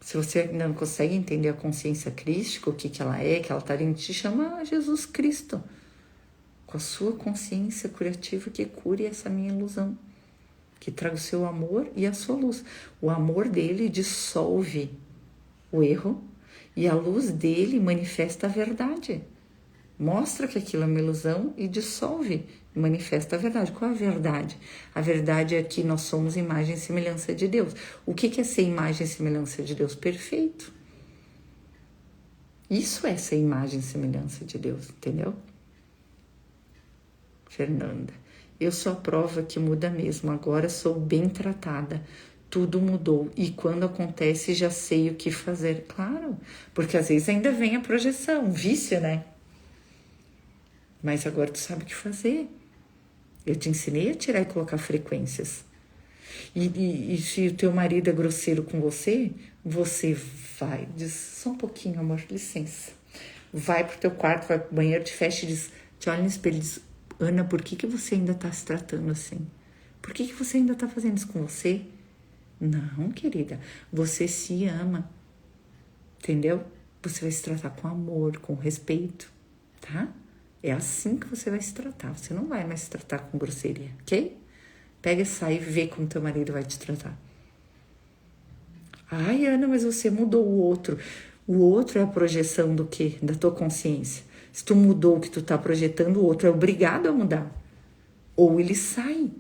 Se você ainda não consegue entender a consciência crística, o que ela é, que ela está dentro, te chama Jesus Cristo. Com a sua consciência curativa que cure essa minha ilusão. Que traga o seu amor e a sua luz. O amor dele dissolve o erro e a luz dele manifesta a verdade. Mostra que aquilo é uma ilusão e dissolve, manifesta a verdade. Qual é a verdade? A verdade é que nós somos imagem e semelhança de Deus. O que é ser imagem e semelhança de Deus? Perfeito. Isso é ser imagem e semelhança de Deus, entendeu? Fernanda, eu sou a prova que muda mesmo. Agora sou bem tratada. Tudo mudou. E quando acontece, já sei o que fazer. Claro, porque às vezes ainda vem a projeção, um vício, né? Mas agora tu sabe o que fazer. Eu te ensinei a tirar e colocar frequências. E se o teu marido é grosseiro com você, você vai, diz, só um pouquinho, amor, licença. Vai pro teu quarto, vai pro banheiro, te fecha e diz, te olha no espelho e diz, Ana, por que você ainda tá se tratando assim? Por que você ainda tá fazendo isso com você? Não, querida, você se ama, entendeu? Você vai se tratar com amor, com respeito, tá? É assim que você vai se tratar. Você não vai mais se tratar com grosseria, ok? Pega e sai e vê como teu marido vai te tratar. Ai, Ana, mas você mudou o outro. O outro é a projeção do quê? Da tua consciência. Se tu mudou o que tu tá projetando, o outro é obrigado a mudar. Ou ele sai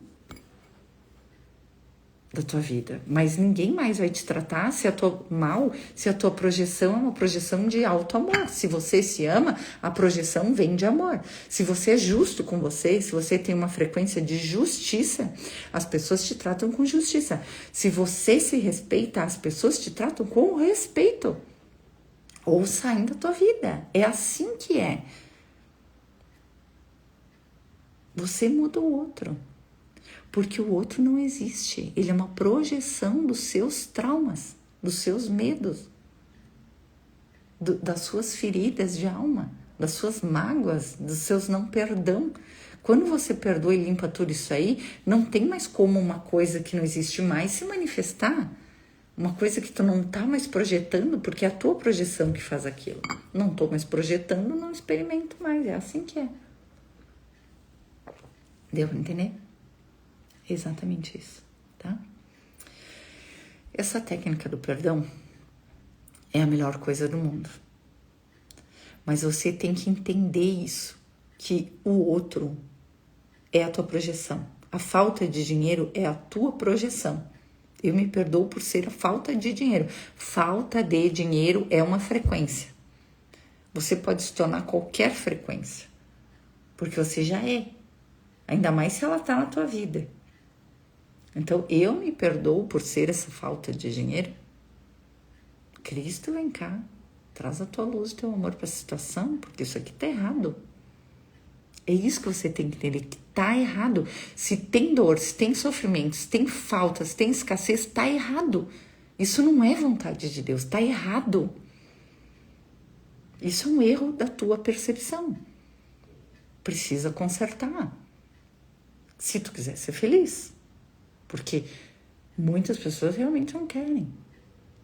da tua vida. Mas ninguém mais vai te tratar se a tua projeção é uma projeção de alto amor. Se você se ama, a projeção vem de amor. Se você é justo com você, se você tem uma frequência de justiça, as pessoas te tratam com justiça. Se você se respeita, as pessoas te tratam com respeito. Ou saem da tua vida. É assim que é. Você muda o outro. Porque o outro não existe. Ele é uma projeção dos seus traumas, dos seus medos, das suas feridas de alma, das suas mágoas, dos seus não perdão. Quando você perdoa e limpa tudo isso aí, não tem mais como uma coisa que não existe mais se manifestar. Uma coisa que tu não tá mais projetando, porque é a tua projeção que faz aquilo. Não tô mais projetando, não experimento mais. É assim que é. Deu pra entender? Exatamente isso, tá? Essa técnica do perdão é a melhor coisa do mundo. Mas você tem que entender isso, que o outro é a tua projeção. A falta de dinheiro é a tua projeção. Eu me perdoo por ser a falta de dinheiro. Falta de dinheiro é uma frequência. Você pode se tornar qualquer frequência, porque você já é. Ainda mais se ela tá na tua vida. Então, eu me perdoo por ser essa falta de dinheiro. Cristo, vem cá. Traz a tua luz, o teu amor para a situação, porque isso aqui tá errado. É isso que você tem que entender, que tá errado. Se tem dor, se tem sofrimento, se tem falta, se tem escassez, tá errado. Isso não é vontade de Deus, tá errado. Isso é um erro da tua percepção. Precisa consertar. Se tu quiser ser feliz. Porque muitas pessoas realmente não querem.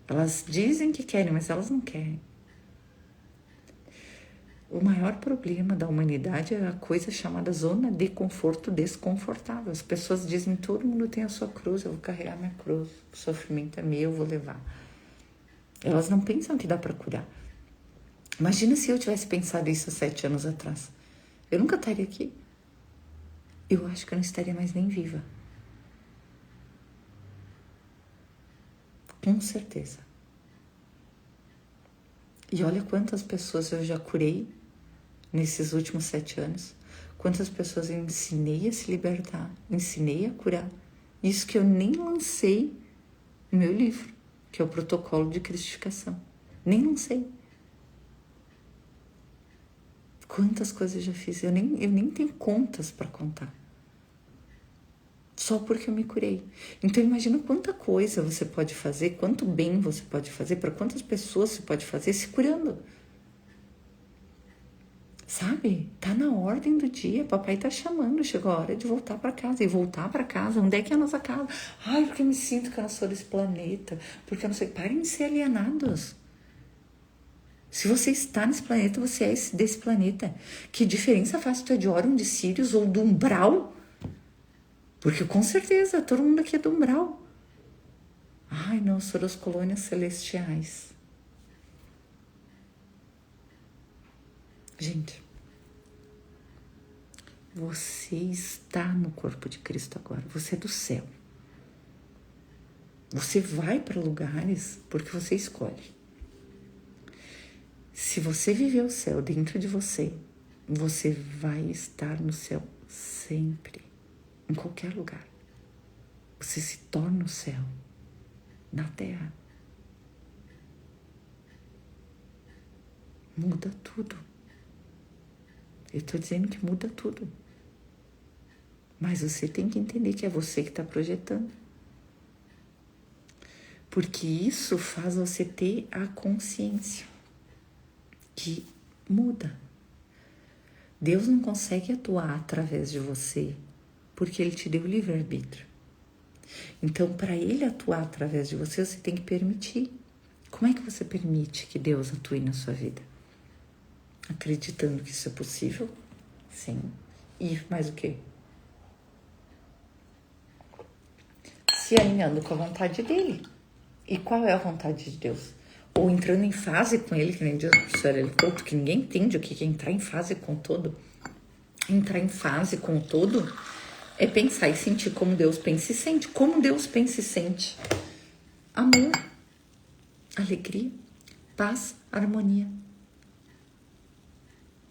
Elas dizem que querem, mas elas não querem. O maior problema da humanidade é a coisa chamada zona de conforto desconfortável. As pessoas dizem, todo mundo tem a sua cruz, eu vou carregar minha cruz. O sofrimento é meu, eu vou levar. Elas não pensam que dá para curar. Imagina se eu tivesse pensado isso há 7 anos atrás. Eu nunca estaria aqui. Eu acho que eu não estaria mais nem viva. Com certeza. E olha quantas pessoas eu já curei nesses últimos 7 anos. Quantas pessoas eu ensinei a se libertar, ensinei a curar. Isso que eu nem lancei no meu livro, que é o Protocolo de Cristificação. Nem lancei. Quantas coisas eu já fiz? Eu nem tenho contas para contar. Só porque eu me curei. Então imagina quanta coisa você pode fazer, quanto bem você pode fazer, para quantas pessoas você pode fazer se curando. Sabe? Tá na ordem do dia. Papai tá chamando. Chegou a hora de voltar para casa. E voltar para casa. Onde é que é a nossa casa? Ai, porque eu me sinto que eu não sou desse planeta. Porque eu não sei. Parem de ser alienados. Se você está nesse planeta, você é desse planeta. Que diferença faz tu é de Órion, de Sírios ou do umbral? Porque com certeza todo mundo aqui é do umbral. Ai, não, eu sou das colônias celestiais. Gente, você está no corpo de Cristo agora. Você é do céu. Você vai para lugares porque você escolhe. Se você viver o céu dentro de você, você vai estar no céu sempre, em qualquer lugar. Você se torna o céu na terra. Muda tudo. Eu estou dizendo que muda tudo. Mas você tem que entender que é você que está projetando. Porque isso faz você ter a consciência que muda. Deus não consegue atuar através de você porque Ele te deu livre-arbítrio. Então, para Ele atuar através de você, você tem que permitir. Como é que você permite que Deus atue na sua vida? Acreditando que isso é possível? Sim. E mais o quê? Se alinhando com a vontade dele. E qual é a vontade de Deus? Ou entrando em fase com ele, que nem diz o professor Eli Couto, que ninguém entende o que é entrar em fase com o todo. Entrar em fase com o todo é pensar e sentir como Deus pensa e sente. Como Deus pensa e sente? Amor, alegria, paz, harmonia.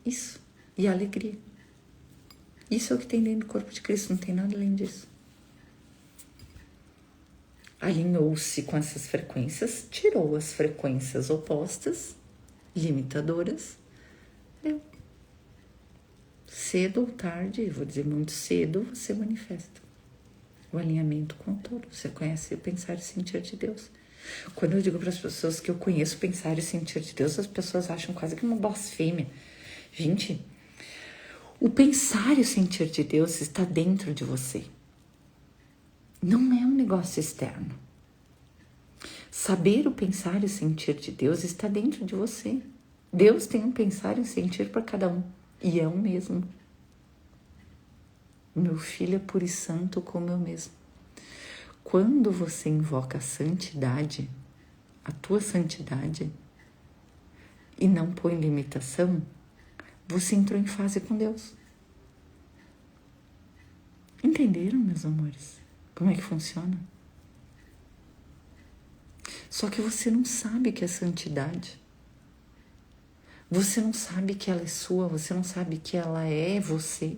Isso. E alegria. Isso é o que tem dentro do corpo de Cristo, não tem nada além disso. Alinhou-se com essas frequências, tirou as frequências opostas, limitadoras, deu. Cedo ou tarde, vou dizer muito cedo, você manifesta o alinhamento com o todo. Você conhece o pensar e sentir de Deus. Quando eu digo para as pessoas que eu conheço o pensar e sentir de Deus, as pessoas acham quase que uma blasfêmia. Gente, o pensar e o sentir de Deus está dentro de você. Não é um negócio externo. Saber o pensar e o sentir de Deus está dentro de você. Deus tem um pensar e um sentir para cada um. E é o mesmo. Meu filho é puro e santo como eu mesmo. Quando você invoca a santidade, a tua santidade, e não põe limitação, você entrou em fase com Deus. Entenderam, meus amores? Como é que funciona? Só que você não sabe que é santidade. Você não sabe que ela é sua, você não sabe que ela é você.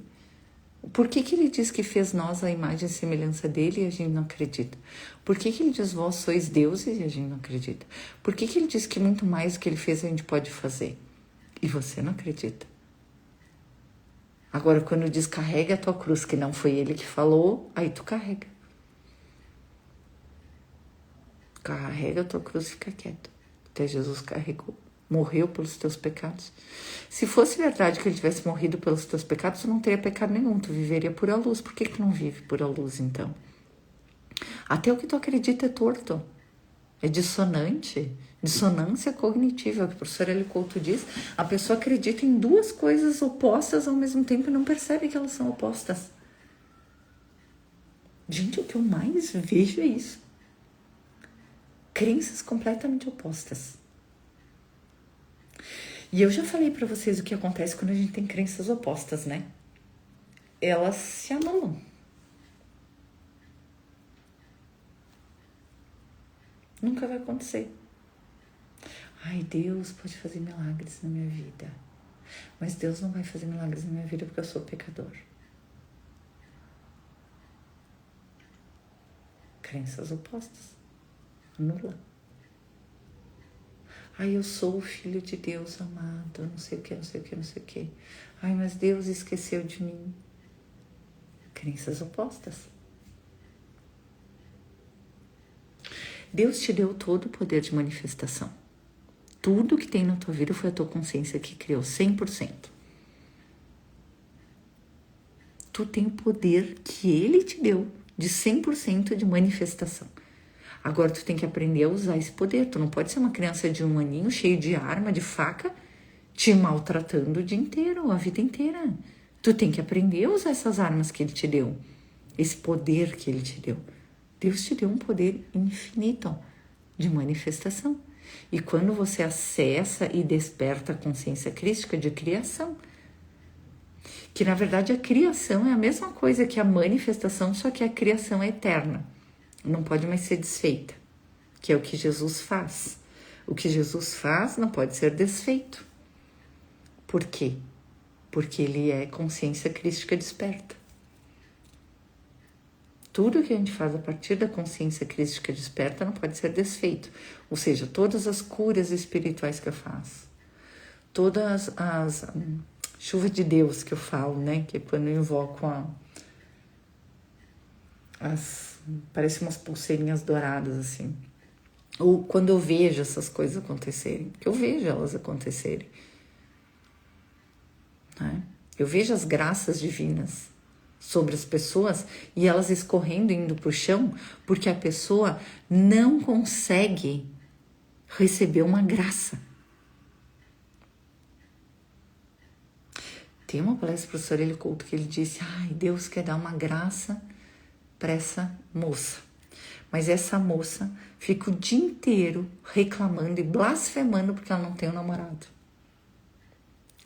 Por que ele diz que fez nós a imagem e semelhança dele e a gente não acredita? Por que ele diz vós sois deuses e a gente não acredita? Por que ele diz que muito mais do que ele fez a gente pode fazer? E você não acredita? Agora, quando diz carrega a tua cruz, que não foi ele que falou, aí tu carrega. Carrega a tua cruz e fica quieto. Até Jesus carregou. Morreu pelos teus pecados. Se fosse verdade que ele tivesse morrido pelos teus pecados, tu não teria pecado nenhum, tu viveria por a luz. Por que tu não vive por a luz, então? Até o que tu acredita é torto. É dissonante. Dissonância cognitiva, que o professor Eli Couto diz. A pessoa acredita em duas coisas opostas ao mesmo tempo e não percebe que elas são opostas. Gente, o que eu mais vejo é isso. Crenças completamente opostas. E eu já falei pra vocês o que acontece quando a gente tem crenças opostas, né? Elas se anulam. Nunca vai acontecer. Ai, Deus pode fazer milagres na minha vida. Mas Deus não vai fazer milagres na minha vida porque eu sou pecador. Crenças opostas. Anula. Ai, eu sou o filho de Deus amado, não sei o que, não sei o que, não sei o que. Ai, mas Deus esqueceu de mim. Crenças opostas. Deus te deu todo o poder de manifestação. Tudo que tem na tua vida foi a tua consciência que criou 100%. tu tem o poder que ele te deu de 100% de manifestação. Agora tu tem que aprender a usar esse poder. Tu não pode ser uma criança de 1 aninho cheio de arma, de faca, te maltratando o dia inteiro, a vida inteira. Tu tem que aprender a usar essas armas que ele te deu, esse poder que ele te deu. Deus te deu um poder infinito de manifestação. E quando você acessa e desperta a consciência crística de criação, que na verdade a criação é a mesma coisa que a manifestação, só que a criação é eterna, não pode mais ser desfeita, que é o que Jesus faz. O que Jesus faz não pode ser desfeito. Por quê? Porque ele é consciência crística desperta. Tudo que a gente faz a partir da consciência crística desperta não pode ser desfeito. Ou seja, todas as curas espirituais que eu faço, todas as chuvas de Deus que eu falo, né? Que é quando eu invoco parece umas pulseirinhas douradas, assim. Ou quando eu vejo essas coisas acontecerem, porque eu vejo elas acontecerem. Né? Eu vejo as graças divinas sobre as pessoas e elas escorrendo, indo para o chão, porque a pessoa não consegue receber uma graça. Tem uma palestra do professor Hélio Couto que ele disse: Deus quer dar uma graça para essa moça. Mas essa moça fica o dia inteiro reclamando e blasfemando porque ela não tem um namorado.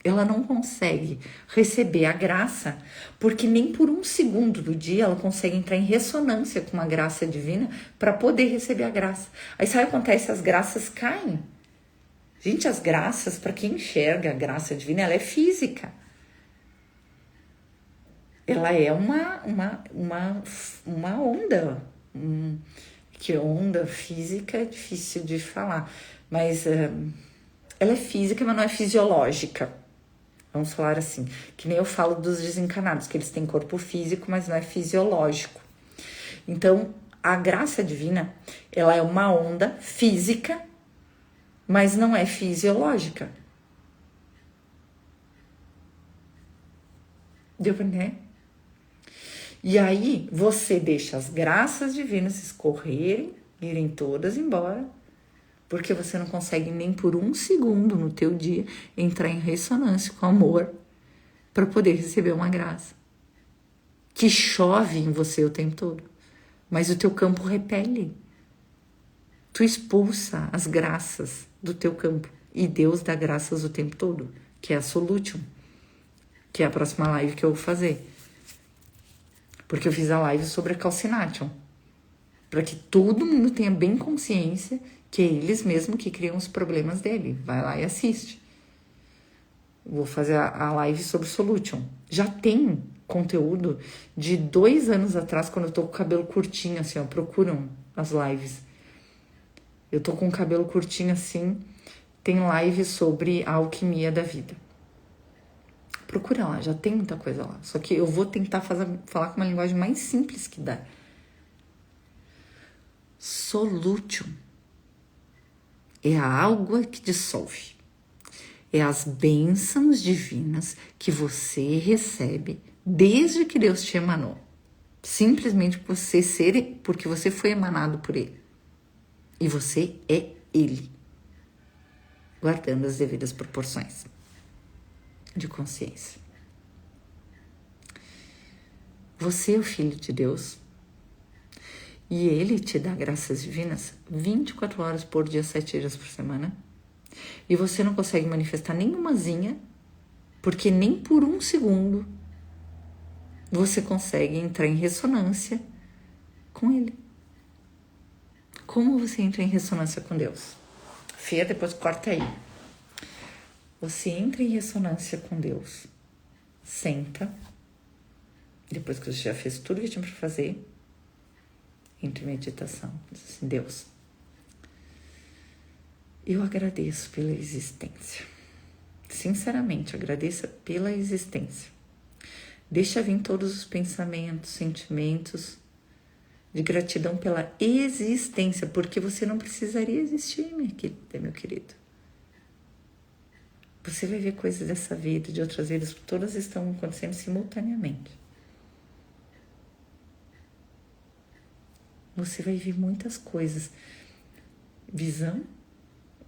Ela não consegue receber a graça, porque nem por 1 segundo do dia ela consegue entrar em ressonância com uma graça divina para poder receber a graça. Aí sabe o que acontece? As graças caem. Gente, as graças, para quem enxerga a graça divina, ela é física. Ela é uma onda. Que onda física é difícil de falar, mas ela é física, mas não é fisiológica. Vamos falar assim, que nem eu falo dos desencanados, que eles têm corpo físico, mas não é fisiológico. Então, a graça divina, ela é uma onda física, mas não é fisiológica. Deu pra entender? E aí, você deixa as graças divinas escorrerem, irem todas embora, porque você não consegue nem por 1 segundo no teu dia entrar em ressonância com o amor para poder receber uma graça que chove em você o tempo todo, mas o teu campo repele. Tu expulsa as graças do teu campo e Deus dá graças o tempo todo, que é a Solution, que é a próxima live que eu vou fazer. Porque eu fiz a live sobre a Calcination, para que todo mundo tenha bem consciência que é eles mesmos que criam os problemas dele. Vai lá e assiste. Vou fazer a live sobre Solution. Já tem conteúdo de 2 anos atrás, quando eu tô com o cabelo curtinho, assim, ó. Procuram as lives. Eu tô com o cabelo curtinho, assim. Tem live sobre a alquimia da vida. Procura lá, já tem muita coisa lá. Só que eu vou tentar falar com uma linguagem mais simples que dá. Solution é a água que dissolve. É as bênçãos divinas que você recebe desde que Deus te emanou. Simplesmente porque você foi emanado por Ele. E você é Ele. Guardando as devidas proporções de consciência. Você é o Filho de Deus. E Ele te dá graças divinas 24 horas por dia, 7 dias por semana. E você não consegue manifestar nenhumazinha, porque nem por 1 segundo você consegue entrar em ressonância com Ele. Como você entra em ressonância com Deus? Fê, depois corta aí. Você entra em ressonância com Deus. Senta. Depois que você já fez tudo que tinha para fazer, entra em meditação. Diz assim: Deus, eu agradeço pela existência. Sinceramente, agradeça pela existência. Deixa vir todos os pensamentos, sentimentos de gratidão pela existência, porque você não precisaria existir, meu querido. Você vai ver coisas dessa vida, de outras vidas, todas estão acontecendo simultaneamente. você vai ver muitas coisas. Visão,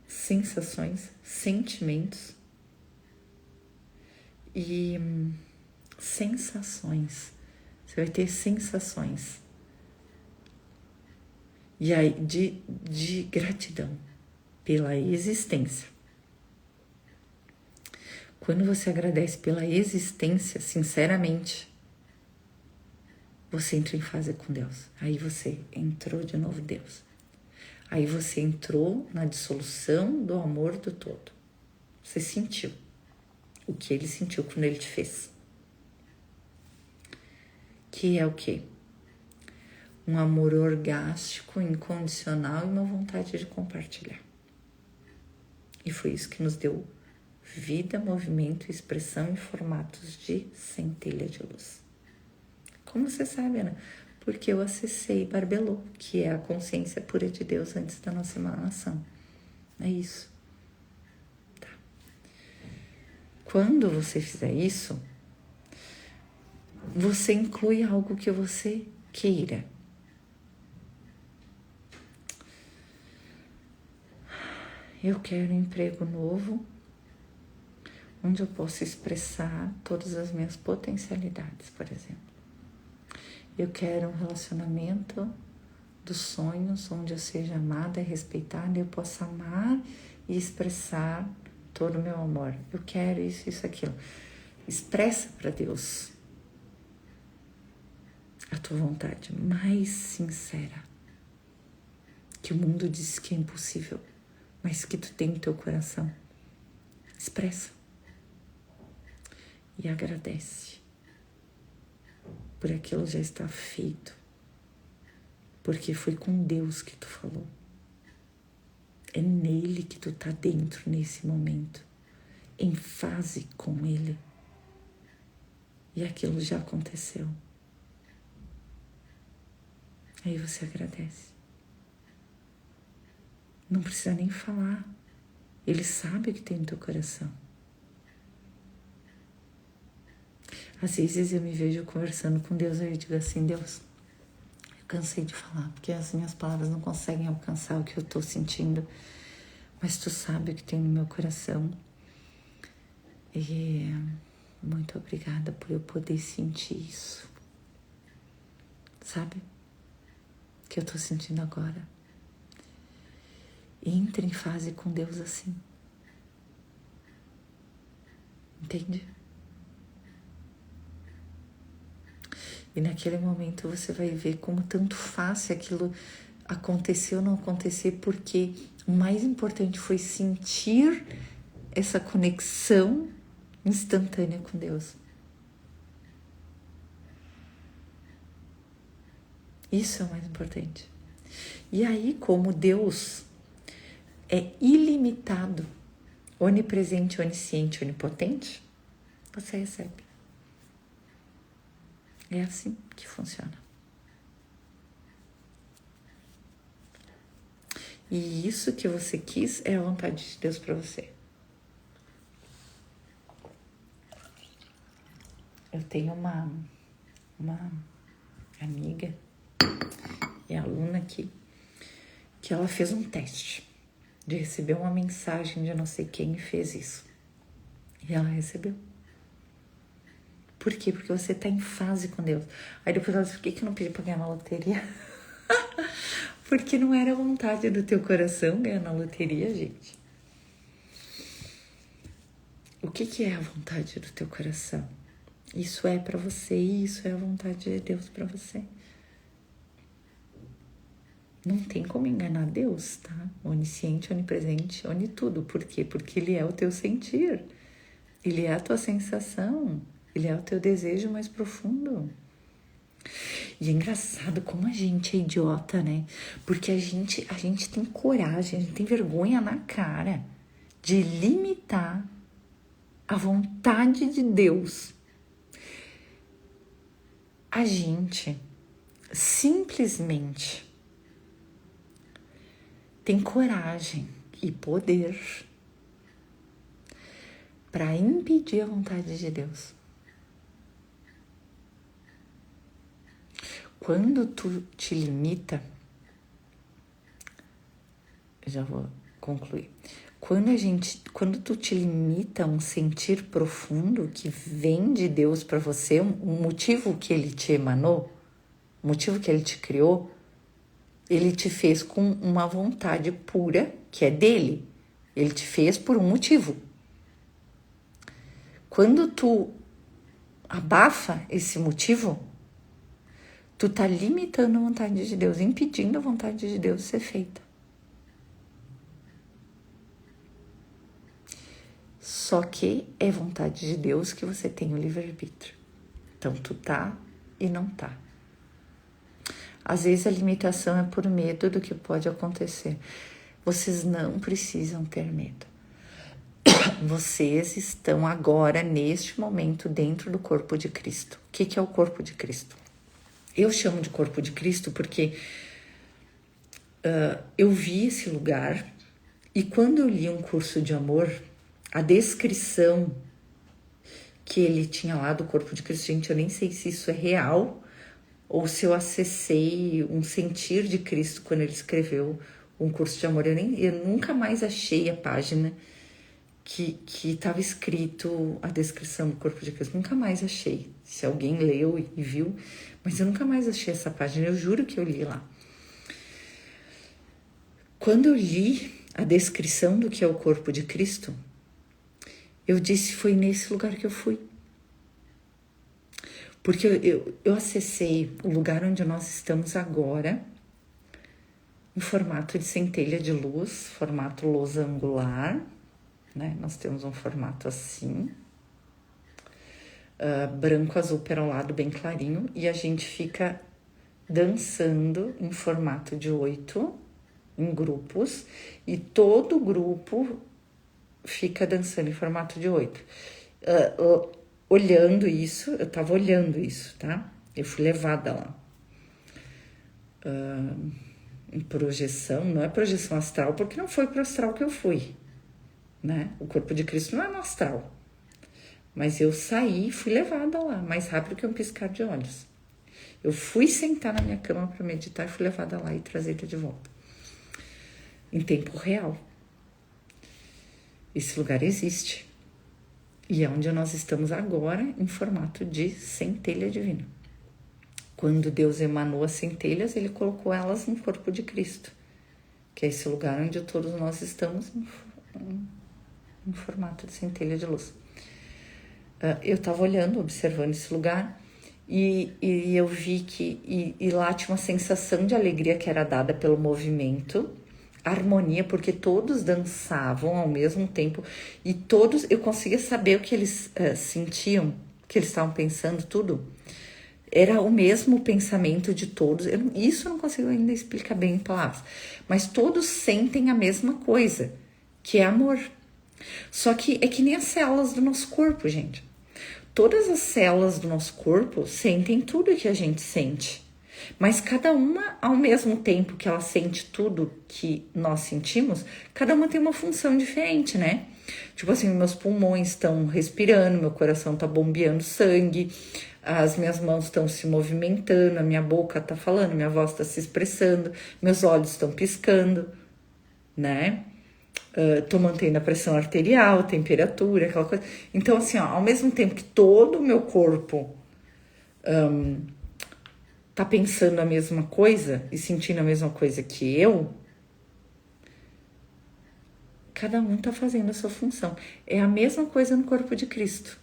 sensações, sentimentos e sensações. Você vai ter sensações. E aí, de gratidão pela existência. Quando você agradece pela existência, sinceramente, você entra em fase com Deus. Aí você entrou de novo Deus. Aí você entrou na dissolução do amor do todo. Você sentiu o que ele sentiu quando ele te fez. Que é o quê? Um amor orgástico, incondicional e uma vontade de compartilhar. E foi isso que nos deu vida, movimento, expressão em formatos de centelha de luz. Como você sabe, Ana? Porque eu acessei Barbelô, que é a consciência pura de Deus antes da nossa emanação. É isso. Tá. Quando você fizer isso, você inclui algo que você queira. Eu quero um emprego novo, onde eu possa expressar todas as minhas potencialidades, por exemplo. Eu quero um relacionamento dos sonhos, onde eu seja amada e respeitada, e eu possa amar e expressar todo o meu amor. Eu quero isso, aquilo. Expressa para Deus a tua vontade mais sincera, que o mundo diz que é impossível, mas que tu tem no teu coração. Expressa. E agradece. Por aquilo já está feito. Porque foi com Deus que tu falou. É nele que tu tá dentro nesse momento. Em fase com ele. E aquilo já aconteceu. Aí você agradece. Não precisa nem falar. Ele sabe o que tem no teu coração. Às vezes eu me vejo conversando com Deus e eu digo assim, Deus, eu cansei de falar, porque as minhas palavras não conseguem alcançar o que eu tô sentindo, mas tu sabe o que tem no meu coração. E muito obrigada por eu poder sentir isso. Sabe? Que eu tô sentindo agora. E entre em fase com Deus assim. Entende? E naquele momento você vai ver como tanto faz se aquilo acontecer ou não acontecer, porque o mais importante foi sentir essa conexão instantânea com Deus. Isso é o mais importante. E aí, como Deus é ilimitado, onipresente, onisciente, onipotente, você recebe. É assim que funciona. E isso que você quis é a vontade de Deus para você. Eu tenho uma amiga e aluna aqui que ela fez um teste de receber uma mensagem de não sei quem e fez isso. E ela recebeu. Por quê? Porque você tá em fase com Deus. Aí depois ela disse, por que eu não pedi pra ganhar na loteria? Porque não era a vontade do teu coração ganhar na loteria, gente. O que é a vontade do teu coração? Isso é pra você e isso é a vontade de Deus pra você. Não tem como enganar Deus, tá? Onisciente, onipresente, onitudo. Por quê? Porque Ele é o teu sentir. Ele é a tua sensação. Ele é o teu desejo mais profundo. E é engraçado como a gente é idiota, né? Porque a gente tem coragem, a gente tem vergonha na cara de limitar a vontade de Deus. A gente simplesmente tem coragem e poder para impedir a vontade de Deus. Quando tu te limita, já vou concluir. Quando tu te limita a um sentir profundo que vem de Deus para você, um motivo que ele te emanou, o motivo que ele te criou, ele te fez com uma vontade pura, que é dele. Ele te fez por um motivo. Quando tu abafa esse motivo, tu tá limitando a vontade de Deus, impedindo a vontade de Deus de ser feita. Só que é vontade de Deus que você tem o livre-arbítrio. Então, tu tá e não tá. Às vezes a limitação é por medo do que pode acontecer. Vocês não precisam ter medo. Vocês estão agora, neste momento, dentro do corpo de Cristo. O que é o corpo de Cristo? Eu chamo de corpo de Cristo porque eu vi esse lugar e quando eu li um curso de amor, a descrição que ele tinha lá do corpo de Cristo, gente, eu nem sei se isso é real ou se eu acessei um sentir de Cristo quando ele escreveu um curso de amor. Eu nunca mais achei a página que estava escrito a descrição do corpo de Cristo. Nunca mais achei. Se alguém leu e viu, mas eu nunca mais achei essa página. Eu juro que eu li lá. Quando eu li a descrição do que é o corpo de Cristo, eu disse, foi nesse lugar que eu fui. Porque eu acessei o lugar onde nós estamos agora, em formato de centelha de luz, formato losangular, né? Nós temos um formato assim, branco, azul, perolado, bem clarinho, e a gente fica dançando em formato de 8, em grupos, e todo grupo fica dançando em formato de 8. Olhando isso, eu tava olhando isso, tá? Eu fui levada lá. Em projeção, não é projeção astral, porque não foi pro astral que eu fui, né? O corpo de Cristo não é no astral. Mas eu saí e fui levada lá, mais rápido que um piscar de olhos. Eu fui sentar na minha cama para meditar e fui levada lá e trazida de volta. Em tempo real. Esse lugar existe. E é onde nós estamos agora, em formato de centelha divina. Quando Deus emanou as centelhas, ele colocou elas no corpo de Cristo, que é esse lugar onde todos nós estamos em formato de centelha de luz. Eu estava olhando, observando esse lugar, e eu vi que e lá tinha uma sensação de alegria que era dada pelo movimento, harmonia, porque todos dançavam ao mesmo tempo, e todos, eu conseguia saber o que eles sentiam, o que eles estavam pensando, tudo. Era o mesmo pensamento de todos. Isso eu não consigo ainda explicar bem em palavras, mas todos sentem a mesma coisa, que é amor. Só que é que nem as células do nosso corpo, gente. Todas as células do nosso corpo sentem tudo que a gente sente, mas cada uma, ao mesmo tempo que ela sente tudo que nós sentimos, cada uma tem uma função diferente, né? Tipo assim, meus pulmões estão respirando, meu coração tá bombeando sangue, as minhas mãos estão se movimentando, a minha boca tá falando, minha voz tá se expressando, meus olhos estão piscando, né? Tô mantendo a pressão arterial, temperatura, aquela coisa. Então, assim, ó, ao mesmo tempo que todo o meu corpo tá pensando a mesma coisa e sentindo a mesma coisa que eu, cada um tá fazendo a sua função. É a mesma coisa no corpo de Cristo.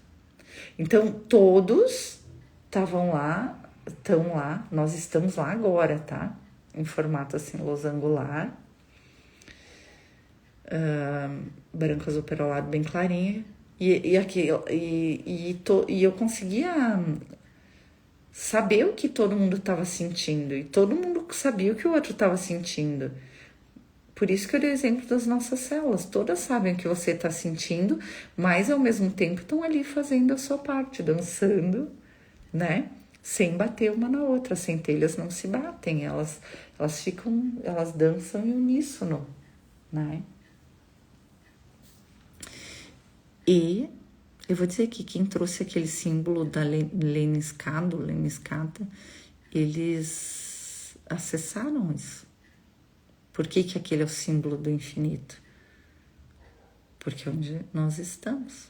Então, todos estavam lá, estão lá, nós estamos lá agora, tá? Em formato assim, losangular. Branco, azul, perolado, bem clarinho. E eu conseguia saber o que todo mundo estava sentindo. E todo mundo sabia o que o outro estava sentindo. Por isso que eu dei o exemplo das nossas células. Todas sabem o que você está sentindo, mas ao mesmo tempo estão ali fazendo a sua parte, dançando, né? Sem bater uma na outra. As centelhas não se batem, elas dançam em uníssono, né? E eu vou dizer aqui, quem trouxe aquele símbolo da Lemniscata, eles acessaram isso. Por que que aquele é o símbolo do infinito? Porque é onde nós estamos.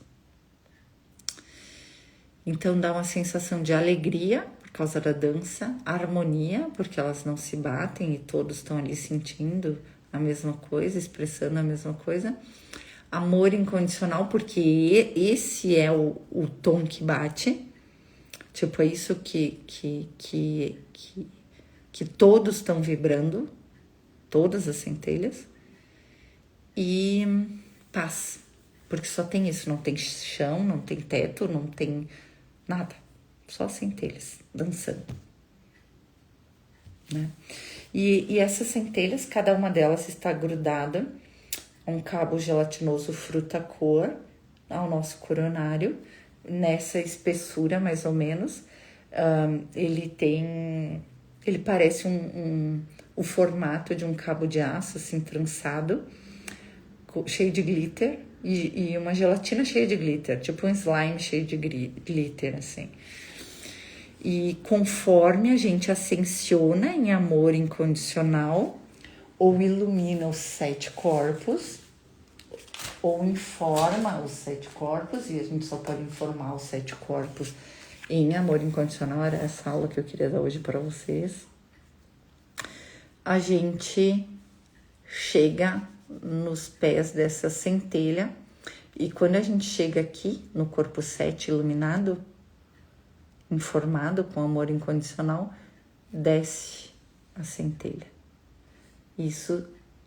Então dá uma sensação de alegria por causa da dança, harmonia, porque elas não se batem e todos estão ali sentindo a mesma coisa, expressando a mesma coisa. Amor incondicional, porque esse é o tom que bate. Tipo, é isso que todos estão vibrando, todas as centelhas. E paz, porque só tem isso, não tem chão, não tem teto, não tem nada, só centelhas dançando, né? E essas centelhas, cada uma delas está grudada a um cabo gelatinoso fruta-cor ao nosso coronário, nessa espessura mais ou menos. Ele parece o formato de um cabo de aço assim trançado, cheio de glitter, e uma gelatina cheia de glitter, tipo um slime cheio de glitter, assim. E conforme a gente ascensiona em amor incondicional, ou ilumina os 7 corpos, ou informa os 7 corpos, e a gente só pode informar os 7 corpos em amor incondicional, era essa aula que eu queria dar hoje para vocês. A gente chega nos pés dessa centelha, e quando a gente chega aqui no corpo 7 iluminado, informado com amor incondicional, desce a centelha.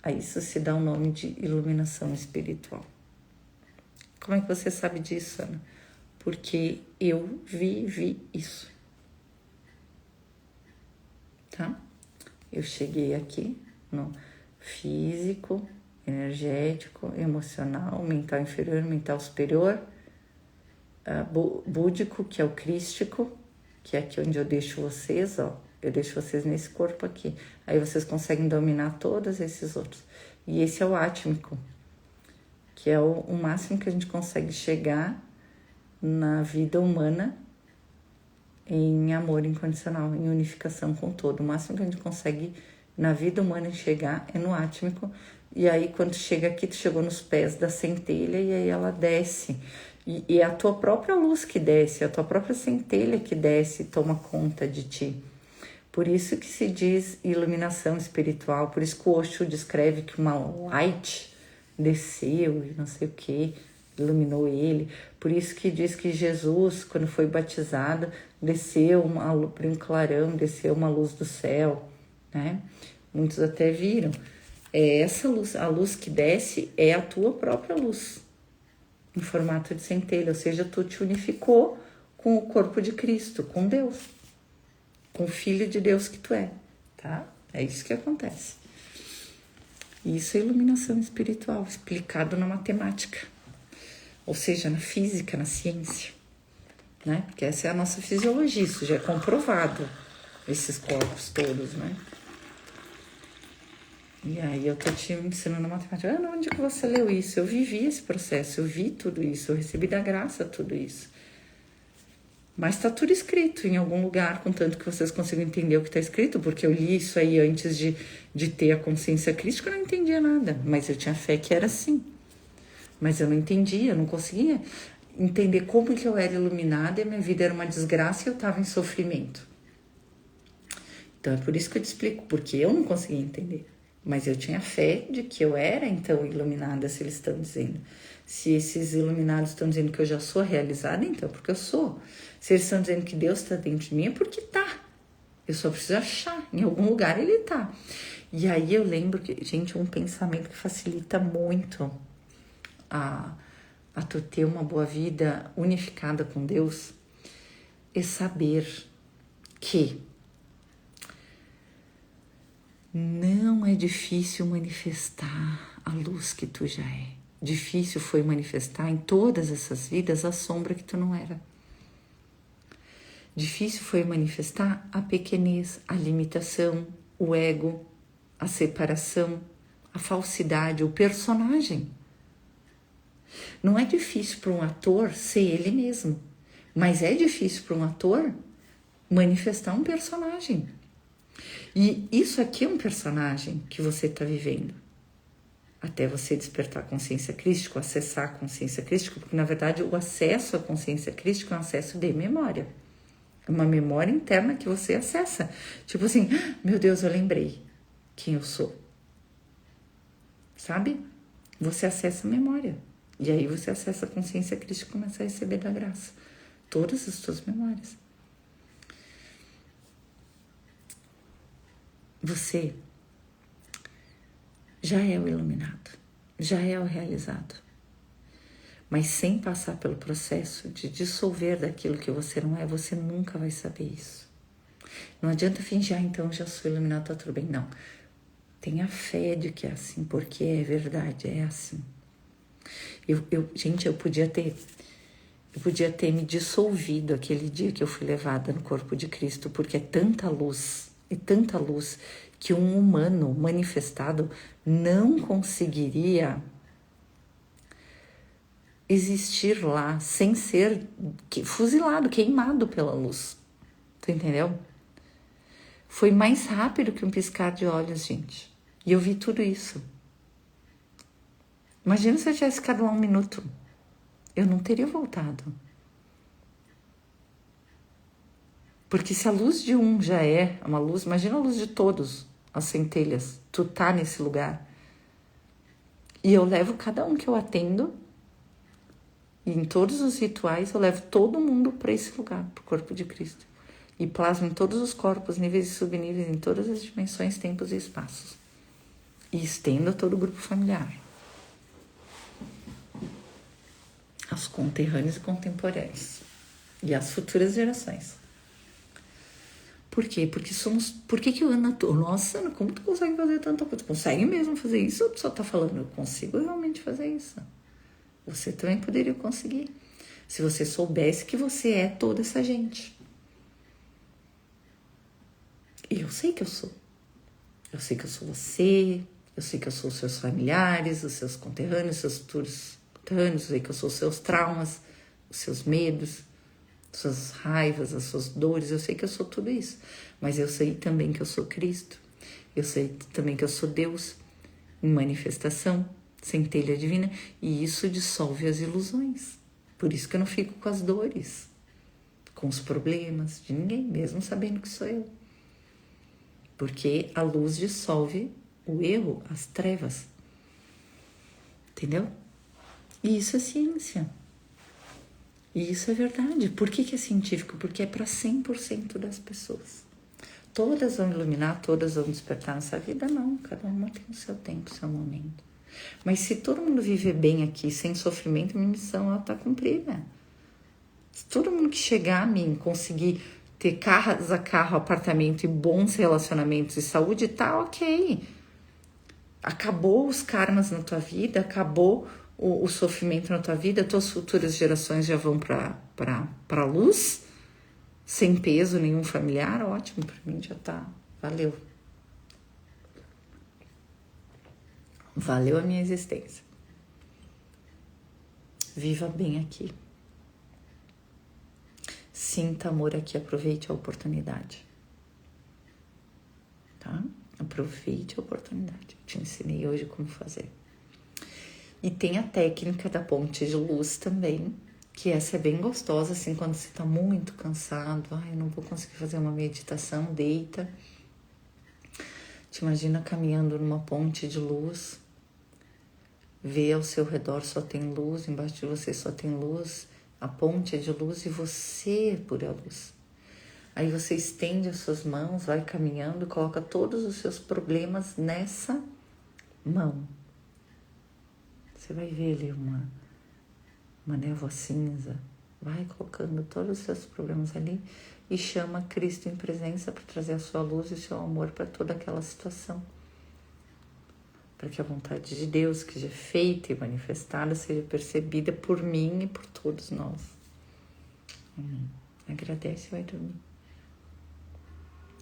A isso se dá o nome de iluminação espiritual. Como é que você sabe disso, Ana? Porque eu vivi isso. Tá? Eu cheguei aqui no físico, energético, emocional, mental inferior, mental superior, búdico, que é o crístico, que é aqui onde eu deixo vocês, ó. Eu deixo vocês nesse corpo aqui. Aí vocês conseguem dominar todos esses outros. E esse é o átmico, que é o máximo que a gente consegue chegar na vida humana em amor incondicional, em unificação com todo. O máximo que a gente consegue na vida humana chegar é no átmico. E aí quando chega aqui, tu chegou nos pés da centelha e aí ela desce. E é a tua própria luz que desce, é a tua própria centelha que desce e toma conta de ti. Por isso que se diz iluminação espiritual, por isso que o Osho descreve que uma light desceu e não sei o que, iluminou ele. Por isso que diz que Jesus, quando foi batizado, desceu por um clarão, desceu uma luz do céu, né? Muitos até viram. É essa luz, a luz que desce é a tua própria luz, em formato de centelha, ou seja, tu te unificou com o corpo de Cristo, com Deus, com o Filho de Deus que tu é, tá? É isso que acontece. Isso é iluminação espiritual, explicado na matemática, ou seja, na física, na ciência, né? Porque essa é a nossa fisiologia, isso já é comprovado, esses corpos todos, né? E aí eu tô te ensinando matemática. Ah, onde que você leu isso? Eu vivi esse processo, eu vi tudo isso, eu recebi da graça tudo isso. Mas tá tudo escrito em algum lugar, contanto que vocês consigam entender o que tá escrito, porque eu li isso aí antes de ter a consciência crítica, eu não entendia nada, mas eu tinha fé que era assim. Mas eu não entendia, eu não conseguia entender como que eu era iluminada e a minha vida era uma desgraça e eu tava em sofrimento. Então é por isso que eu te explico, porque eu não conseguia entender. Mas eu tinha fé de que eu era, então, iluminada, se eles estão dizendo. Se esses iluminados estão dizendo que eu já sou realizada, então é porque eu sou. Se eles estão dizendo que Deus está dentro de mim, é porque tá. Eu só preciso achar. Em algum lugar ele tá. E aí eu lembro que, gente, um pensamento que facilita muito a tu ter uma boa vida unificada com Deus é saber que não é difícil manifestar a luz que tu já é. Difícil foi manifestar em todas essas vidas a sombra que tu não era. Difícil foi manifestar a pequenez, a limitação, o ego, a separação, a falsidade, o personagem. Não é difícil para um ator ser ele mesmo, mas é difícil para um ator manifestar um personagem. E isso aqui é um personagem que você está vivendo. Até você despertar a consciência crística, acessar a consciência crística, porque na verdade o acesso à consciência crística é um acesso de memória. É uma memória interna que você acessa. Tipo assim, meu Deus, eu lembrei quem eu sou. Sabe? Você acessa a memória. E aí você acessa a consciência crística e começa a receber da graça todas as suas memórias. Você já é o iluminado, já é o realizado. Mas sem passar pelo processo de dissolver daquilo que você não é, você nunca vai saber isso. Não adianta fingir, então já sou iluminado, tá tudo bem. Não. Tenha fé de que é assim, porque é verdade, é assim. Gente, eu podia ter me dissolvido aquele dia que eu fui levada no corpo de Cristo, porque é tanta luz que um humano manifestado não conseguiria existir lá sem ser fuzilado, queimado pela luz. Tu entendeu? Foi mais rápido que um piscar de olhos, gente. E eu vi tudo isso. Imagina se eu tivesse ficado lá 1 minuto. Eu não teria voltado. Porque se a luz de um já é uma luz, imagina a luz de todos, as centelhas. Tu tá nesse lugar. E eu levo cada um que eu atendo, e em todos os rituais eu levo todo mundo para esse lugar, pro corpo de Cristo. E plasmo em todos os corpos, níveis e subníveis, em todas as dimensões, tempos e espaços. E estendo a todo o grupo familiar. Aos conterrâneos e contemporâneos. E às futuras gerações. Por quê? Porque somos... Por que eu ando... Nossa, Ana, como tu consegue fazer tanta coisa? Tu consegue mesmo fazer isso? Ou tu só tá falando, eu consigo realmente fazer isso? Você também poderia conseguir. Se você soubesse que você é toda essa gente. E eu sei que eu sou. Eu sei que eu sou você. Eu sei que eu sou os seus familiares, os seus conterrâneos, os seus futuros conterrâneos. Eu sei que eu sou os seus traumas, os seus medos, as suas raivas, as suas dores. Eu sei que eu sou tudo isso. Mas eu sei também que eu sou Cristo. Eu sei também que eu sou Deus em manifestação, centelha divina. E isso dissolve as ilusões. Por isso que eu não fico com as dores, com os problemas de ninguém, mesmo sabendo que sou eu. Porque a luz dissolve o erro, as trevas. Entendeu? E isso é ciência. E isso é verdade. Por que é científico? Porque é para 100% das pessoas. Todas vão iluminar, todas vão despertar nessa vida? Não. Cada uma tem o seu tempo, o seu momento. Mas se todo mundo viver bem aqui, sem sofrimento, minha missão está cumprida. Se todo mundo que chegar a mim conseguir ter casa, carro, apartamento e bons relacionamentos e saúde, tá ok. Acabou os karmas na tua vida, acabou o sofrimento na tua vida, tuas futuras gerações já vão pra luz, sem peso nenhum familiar, ótimo, pra mim já tá, valeu. Valeu a minha existência. Viva bem aqui. Sinta amor aqui, aproveite a oportunidade. Tá? Aproveite a oportunidade. Eu te ensinei hoje como fazer. E tem a técnica da ponte de luz também, que essa é bem gostosa, assim, quando você tá muito cansado. Ai, eu não vou conseguir fazer uma meditação, deita. Te imagina caminhando numa ponte de luz. Vê ao seu redor só tem luz, embaixo de você só tem luz. A ponte é de luz e você é pura luz. Aí você estende as suas mãos, vai caminhando, coloca todos os seus problemas nessa mão. Você vai ver ali uma névoa cinza. Vai colocando todos os seus problemas ali e chama Cristo em presença para trazer a sua luz e o seu amor para toda aquela situação. Para que a vontade de Deus, que já é feita e manifestada, seja percebida por mim e por todos nós. Agradece e vai dormir.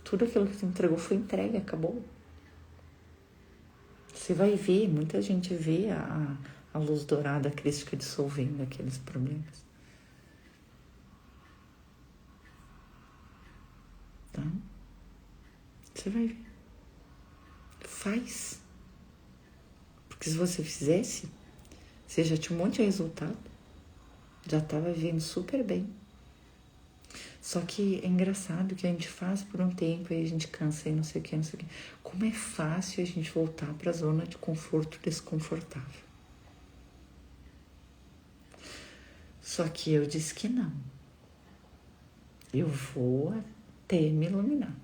Tudo aquilo que você entregou foi entregue, acabou. Você vai ver, muita gente vê a luz dourada crística dissolvendo aqueles problemas. Tá? Você vai ver. Faz. Porque se você fizesse, você já tinha um monte de resultado. Já estava vivendo super bem. Só que é engraçado que a gente faz por um tempo e a gente cansa e não sei o que, não sei o que. Como é fácil a gente voltar para a zona de conforto desconfortável. Só que eu disse que não. Eu vou até me iluminar.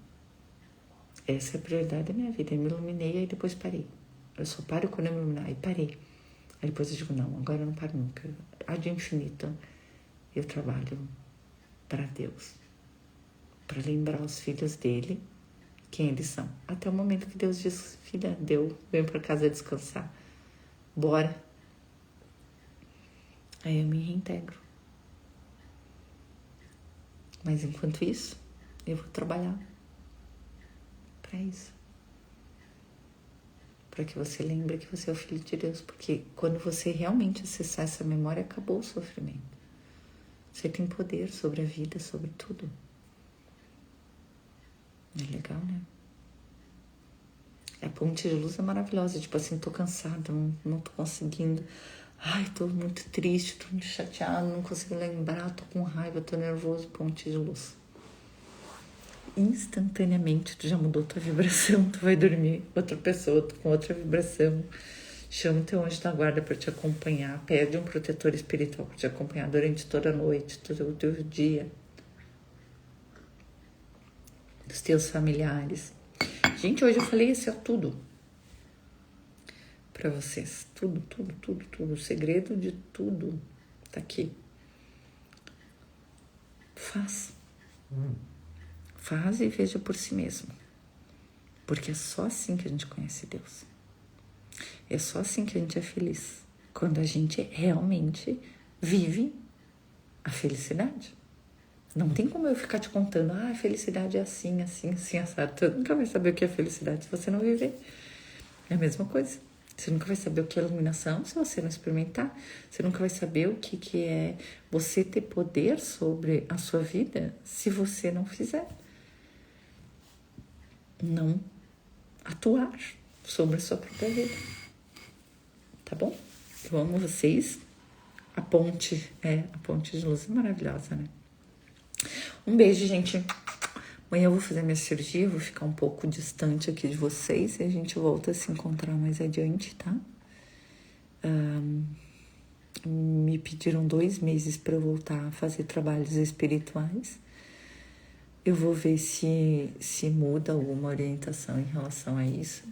Essa é a prioridade da minha vida. Eu me iluminei e aí depois parei. Eu só paro quando eu me iluminar. Aí parei. Aí depois eu digo, não, agora eu não paro nunca. Ad infinito eu trabalho para Deus. Para lembrar os filhos dele quem eles são. Até o momento que Deus diz, filha, venho para casa descansar. Bora. Aí eu me reintegro. Mas enquanto isso, eu vou trabalhar para isso. Para que você lembre que você é o filho de Deus. Porque quando você realmente acessar essa memória, acabou o sofrimento. Você tem poder sobre a vida, sobre tudo. É legal, né? A ponte de luz é maravilhosa. Tipo assim, tô cansada, não tô conseguindo. Ai, tô muito triste, tô muito chateada, não consigo lembrar, tô com raiva, tô nervoso. Ponte de luz. Instantaneamente tu já mudou tua vibração, tu vai dormir, outra pessoa, tu com outra vibração. Chama o teu anjo da guarda para te acompanhar, pede um protetor espiritual para te acompanhar durante toda a noite, todo o teu dia. Dos teus familiares. Gente, hoje eu falei assim, ó, tudo para vocês. Tudo. O segredo de tudo tá aqui. Faz. Faz e veja por si mesmo. Porque é só assim que a gente conhece Deus. É só assim que a gente é feliz. Quando a gente realmente vive a felicidade. Não tem como eu ficar te contando, a felicidade é assim, assado. Tu nunca vai saber o que é felicidade se você não viver. É a mesma coisa. Você nunca vai saber o que é iluminação se você não experimentar. Você nunca vai saber o que é você ter poder sobre a sua vida se você não fizer. Não atuar sobre a sua própria vida. Tá bom? Eu amo vocês. A ponte de luz é maravilhosa, né? Um beijo, gente. Amanhã eu vou fazer minha cirurgia, vou ficar um pouco distante aqui de vocês e a gente volta a se encontrar mais adiante, tá? Me pediram 2 meses para eu voltar a fazer trabalhos espirituais. Eu vou ver se muda alguma orientação em relação a isso.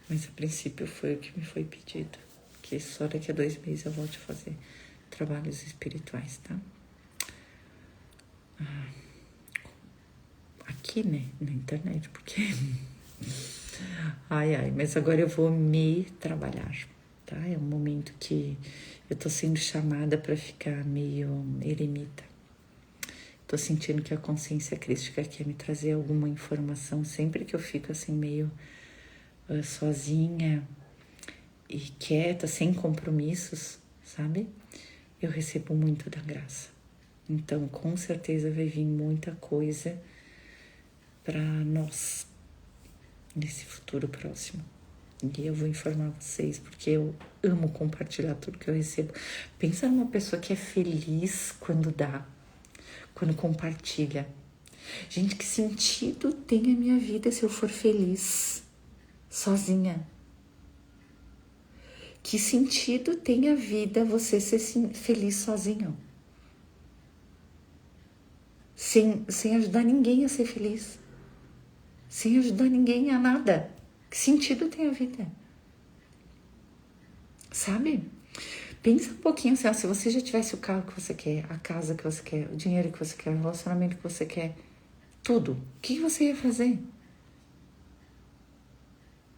Mas a princípio foi o que me foi pedido. Que só daqui a 2 meses eu volte a fazer trabalhos espirituais, tá? Aqui, né? Na internet, porque... mas agora eu vou me trabalhar, tá? É um momento que eu tô sendo chamada para ficar meio eremita. Tô sentindo que a consciência crística quer me trazer alguma informação sempre que eu fico assim meio sozinha e quieta, sem compromissos, sabe? Eu recebo muito da graça. Então, com certeza vai vir muita coisa para nós nesse futuro próximo. E eu vou informar vocês, porque eu amo compartilhar tudo que eu recebo. Pensa numa pessoa que é feliz quando dá, quando compartilha. Gente, que sentido tem a minha vida se eu for feliz sozinha? Que sentido tem a vida você ser feliz sozinho? Sem ajudar ninguém a ser feliz. Sem ajudar ninguém a nada. Que sentido tem a vida? Sabe? Pensa um pouquinho assim, se você já tivesse o carro que você quer, a casa que você quer, o dinheiro que você quer, o relacionamento que você quer, tudo, o que você ia fazer? O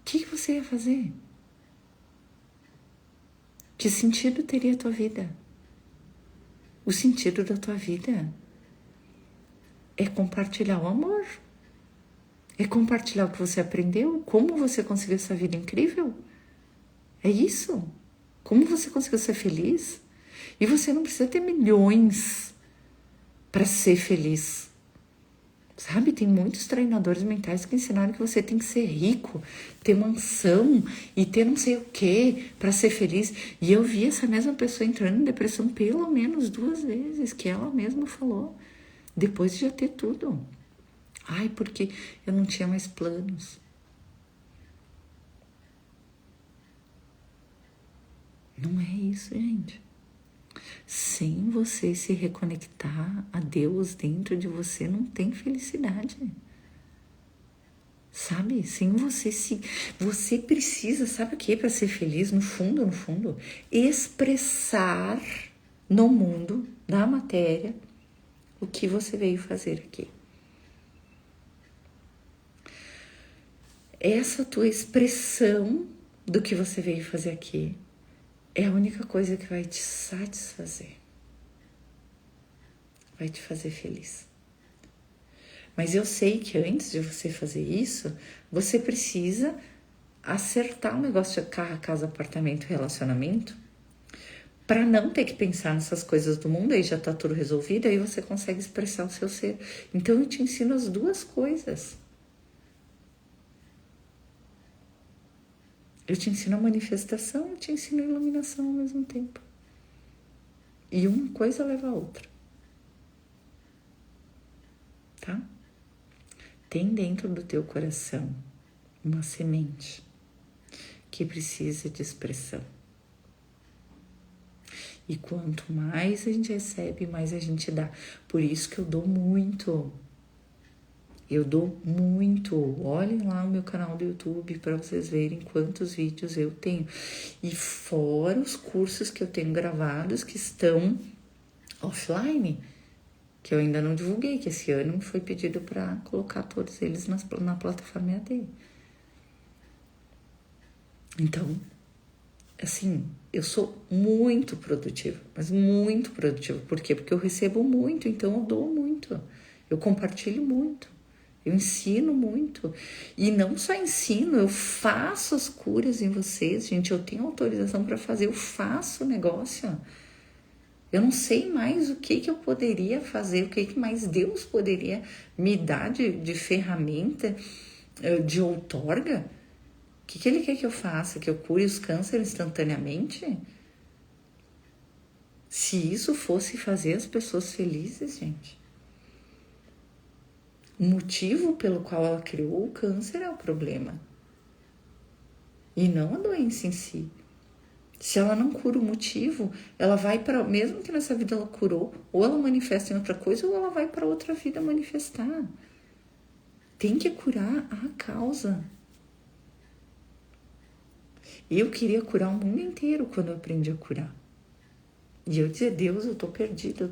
que você ia fazer? Que sentido teria a tua vida? O sentido da tua vida é compartilhar o amor. É compartilhar o que você aprendeu, como você conseguiu essa vida incrível. É isso. Como você conseguiu ser feliz. E você não precisa ter milhões para ser feliz. Sabe, tem muitos treinadores mentais que ensinaram que você tem que ser rico, ter mansão e ter não sei o que para ser feliz. E eu vi essa mesma pessoa entrando em depressão pelo menos 2 vezes, que ela mesma falou, depois de já ter tudo. Ai, porque eu não tinha mais planos. Não é isso, gente. Sem você se reconectar a Deus dentro de você, não tem felicidade. Sabe? Sem você se... Você precisa, sabe o que para ser feliz? No fundo, expressar no mundo, na matéria, o que você veio fazer aqui. Essa tua expressão do que você veio fazer aqui é a única coisa que vai te satisfazer. Vai te fazer feliz. Mas eu sei que antes de você fazer isso, você precisa acertar o negócio de carro, casa, apartamento, relacionamento, para não ter que pensar nessas coisas do mundo, aí já tá tudo resolvido, aí você consegue expressar o seu ser. Então eu te ensino as duas coisas. Eu te ensino a manifestação, eu te ensino a iluminação ao mesmo tempo. E uma coisa leva a outra. Tá? Tem dentro do teu coração uma semente que precisa de expressão. E quanto mais a gente recebe, mais a gente dá. Por isso que eu dou muito. Eu dou muito. Olhem lá o meu canal do YouTube para vocês verem quantos vídeos eu tenho. E fora os cursos que eu tenho gravados que estão offline, que eu ainda não divulguei, que esse ano foi pedido para colocar todos eles na plataforma EAD. Então, assim, eu sou muito produtiva, mas muito produtiva. Por quê? Porque eu recebo muito, então eu dou muito. Eu compartilho muito. Eu ensino muito. E não só ensino, eu faço as curas em vocês, gente. Eu tenho autorização para fazer, eu faço o negócio. Eu não sei mais o que eu poderia fazer, o que mais Deus poderia me dar de ferramenta, de outorga. O que Ele quer que eu faça? Que eu cure os cânceres instantaneamente? Se isso fosse fazer as pessoas felizes, gente. O motivo pelo qual ela criou o câncer é o problema. E não a doença em si. Se ela não cura o motivo, ela vai para... Mesmo que nessa vida ela curou, ou ela manifesta em outra coisa, ou ela vai para outra vida manifestar. Tem que curar a causa. Eu queria curar o mundo inteiro quando eu aprendi a curar. E eu dizia, Deus, eu tô perdida,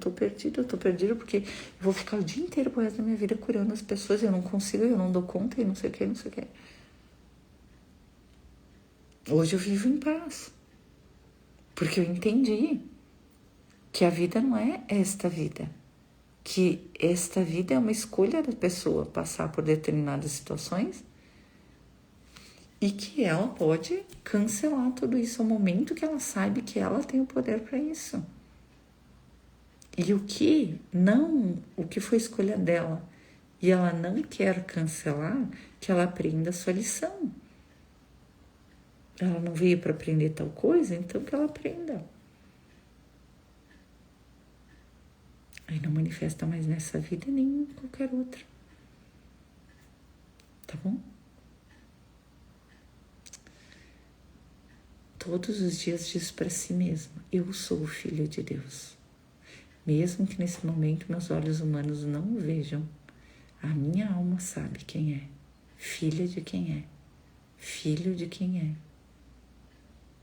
porque eu vou ficar o dia inteiro pro resto da minha vida curando as pessoas, eu não consigo, eu não dou conta, e não sei o que, não sei o que. Hoje eu vivo em paz. Porque eu entendi que a vida não é esta vida. Que esta vida é uma escolha da pessoa passar por determinadas situações e que ela pode cancelar tudo isso ao momento que ela sabe que ela tem o poder para isso. E o que foi escolha dela e ela não quer cancelar, que ela aprenda a sua lição. Ela não veio para aprender tal coisa, então que ela aprenda. Aí não manifesta mais nessa vida nem em qualquer outra. Tá bom? Todos os dias diz para si mesma, eu sou o filho de Deus. Mesmo que nesse momento meus olhos humanos não o vejam, a minha alma sabe quem é, filha de quem é, filho de quem é.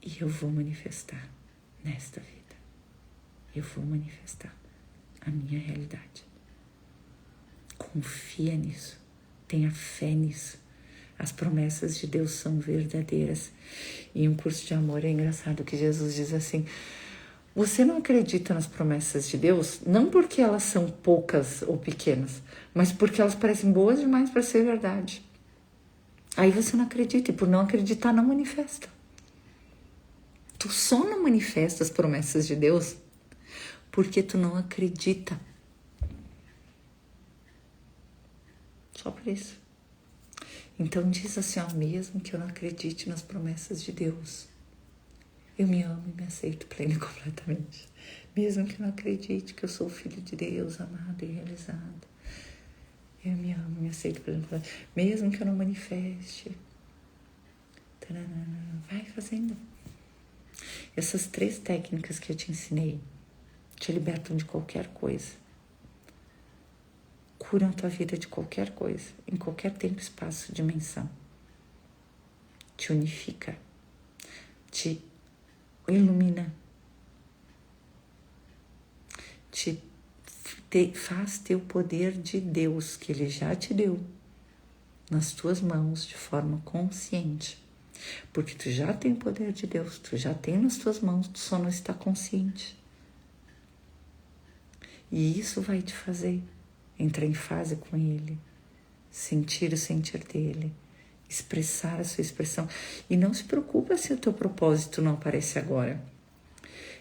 E eu vou manifestar nesta vida. Eu vou manifestar a minha realidade. Confia nisso. Tenha fé nisso. As promessas de Deus são verdadeiras. E em um curso de amor é engraçado que Jesus diz assim, você não acredita nas promessas de Deus, não porque elas são poucas ou pequenas, mas porque elas parecem boas demais para ser verdade. Aí você não acredita, e por não acreditar, não manifesta. Tu só não manifesta as promessas de Deus porque tu não acredita. Só por isso. Então diz assim, ó, mesmo que eu não acredite nas promessas de Deus, eu me amo e me aceito plena e completamente. Mesmo que eu não acredite que eu sou filho de Deus, amado e realizado, eu me amo e me aceito plena e completamente. Mesmo que eu não manifeste, vai fazendo. Essas 3 técnicas que eu te ensinei te libertam de qualquer coisa. Curam a tua vida de qualquer coisa, em qualquer tempo, espaço, dimensão. Te unifica, te ilumina, faz ter o poder de Deus que Ele já te deu nas tuas mãos de forma consciente. Porque tu já tem o poder de Deus, tu já tem nas tuas mãos, tu só não está consciente. E isso vai te fazer entrar em fase com Ele, sentir o sentir dele, expressar a sua expressão. E não se preocupa se o teu propósito não aparece agora.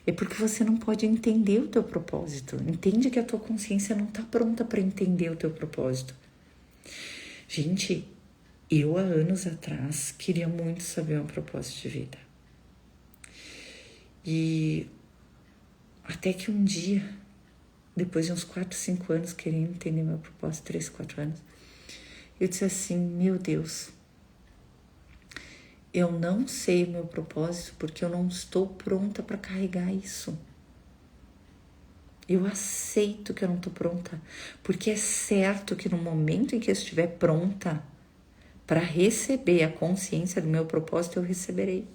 É porque você não pode entender o teu propósito. Entende que a tua consciência não está pronta para entender o teu propósito. Gente, eu há anos atrás queria muito saber o meu propósito de vida. E até que um dia, depois de uns 4, 5 anos querendo entender meu propósito, 3, 4 anos, eu disse assim, meu Deus, eu não sei o meu propósito porque eu não estou pronta para carregar isso. Eu aceito que eu não estou pronta, porque é certo que no momento em que eu estiver pronta para receber a consciência do meu propósito, eu receberei.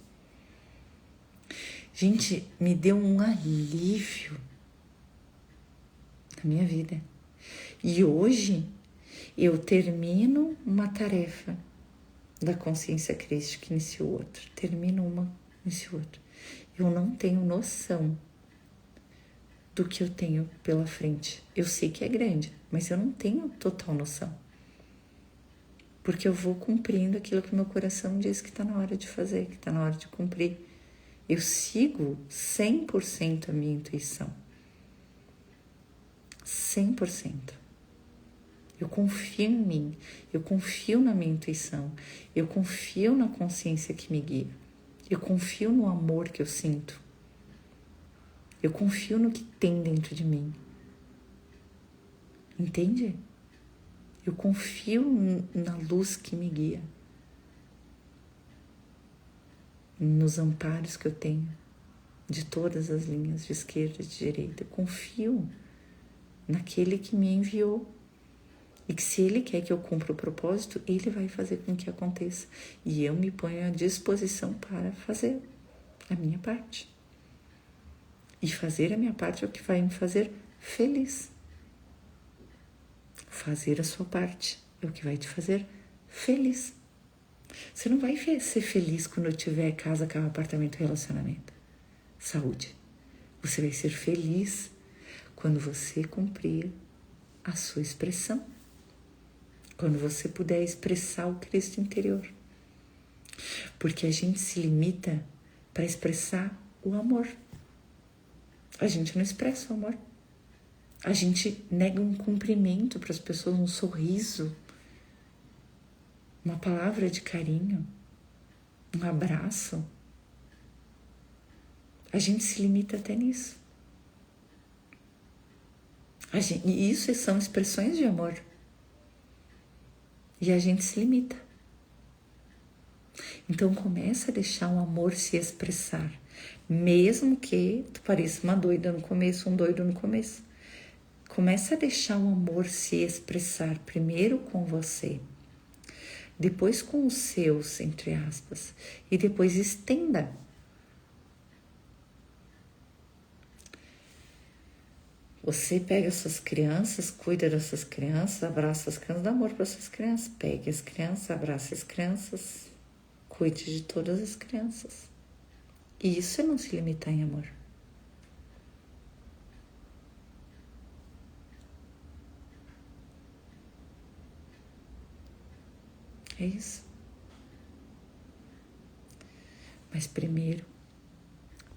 Gente, me deu um alívio na minha vida. E hoje eu termino uma tarefa da consciência crística, inicio outra. Termino uma, inicio outra. Eu não tenho noção do que eu tenho pela frente. Eu sei que é grande, mas eu não tenho total noção. Porque eu vou cumprindo aquilo que meu coração diz que está na hora de fazer, que está na hora de cumprir. Eu sigo 100% a minha intuição. 100%. Eu confio em mim, eu confio na minha intuição, eu confio na consciência que me guia, eu confio no amor que eu sinto, eu confio no que tem dentro de mim. Entende? Eu confio na luz que me guia, nos amparos que eu tenho, de todas as linhas, de esquerda e de direita. Eu confio naquele que me enviou. E que se Ele quer que eu cumpra o propósito, Ele vai fazer com que aconteça. E eu me ponho à disposição para fazer a minha parte. E fazer a minha parte é o que vai me fazer feliz. Fazer a sua parte é o que vai te fazer feliz. Você não vai ser feliz quando tiver casa, carro, apartamento, relacionamento, saúde. Você vai ser feliz quando você cumprir a sua expressão. Quando você puder expressar o Cristo interior. Porque a gente se limita para expressar o amor. A gente não expressa o amor. A gente nega um cumprimento para as pessoas, um sorriso, uma palavra de carinho, um abraço. A gente se limita até nisso. E isso são expressões de amor. E a gente se limita. Então começa a deixar o amor se expressar. Mesmo que tu pareça uma doida no começo, um doido no começo. Começa a deixar o amor se expressar primeiro com você. Depois com os seus, entre aspas. E depois estenda. Você pega suas crianças, cuida das suas crianças, abraça as crianças, dá amor para suas crianças. Pegue as crianças, abraça as crianças, cuide de todas as crianças. E isso é não se limitar em amor. É isso. Mas primeiro,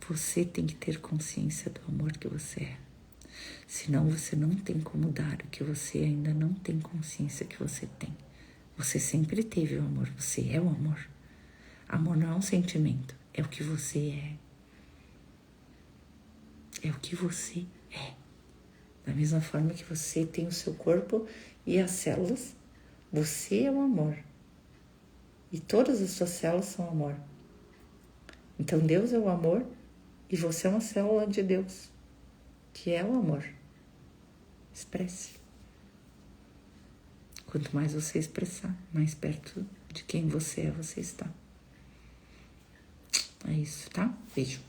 você tem que ter consciência do amor que você é. Senão você não tem como dar o que você ainda não tem consciência que você tem. Você sempre teve o amor, você é o amor. Amor não é um sentimento, é o que você é. É o que você é. Da mesma forma que você tem o seu corpo e as células, você é o amor. E todas as suas células são amor. Então Deus é o amor e você é uma célula de Deus, que é o amor. Expresse. Quanto mais você expressar, mais perto de quem você está. É isso, tá? Beijo.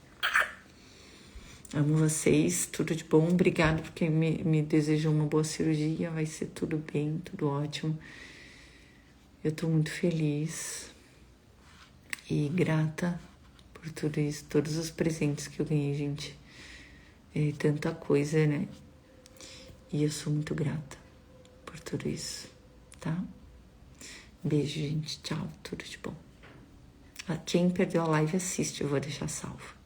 Amo vocês, tudo de bom. Obrigado por quem me desejou uma boa cirurgia. Vai ser tudo bem, tudo ótimo. Eu tô muito feliz e grata por tudo isso, todos os presentes que eu ganhei, gente. É tanta coisa, né? E eu sou muito grata por tudo isso, tá? Beijo, gente. Tchau, tudo de bom. Quem perdeu a live, assiste, eu vou deixar salvo.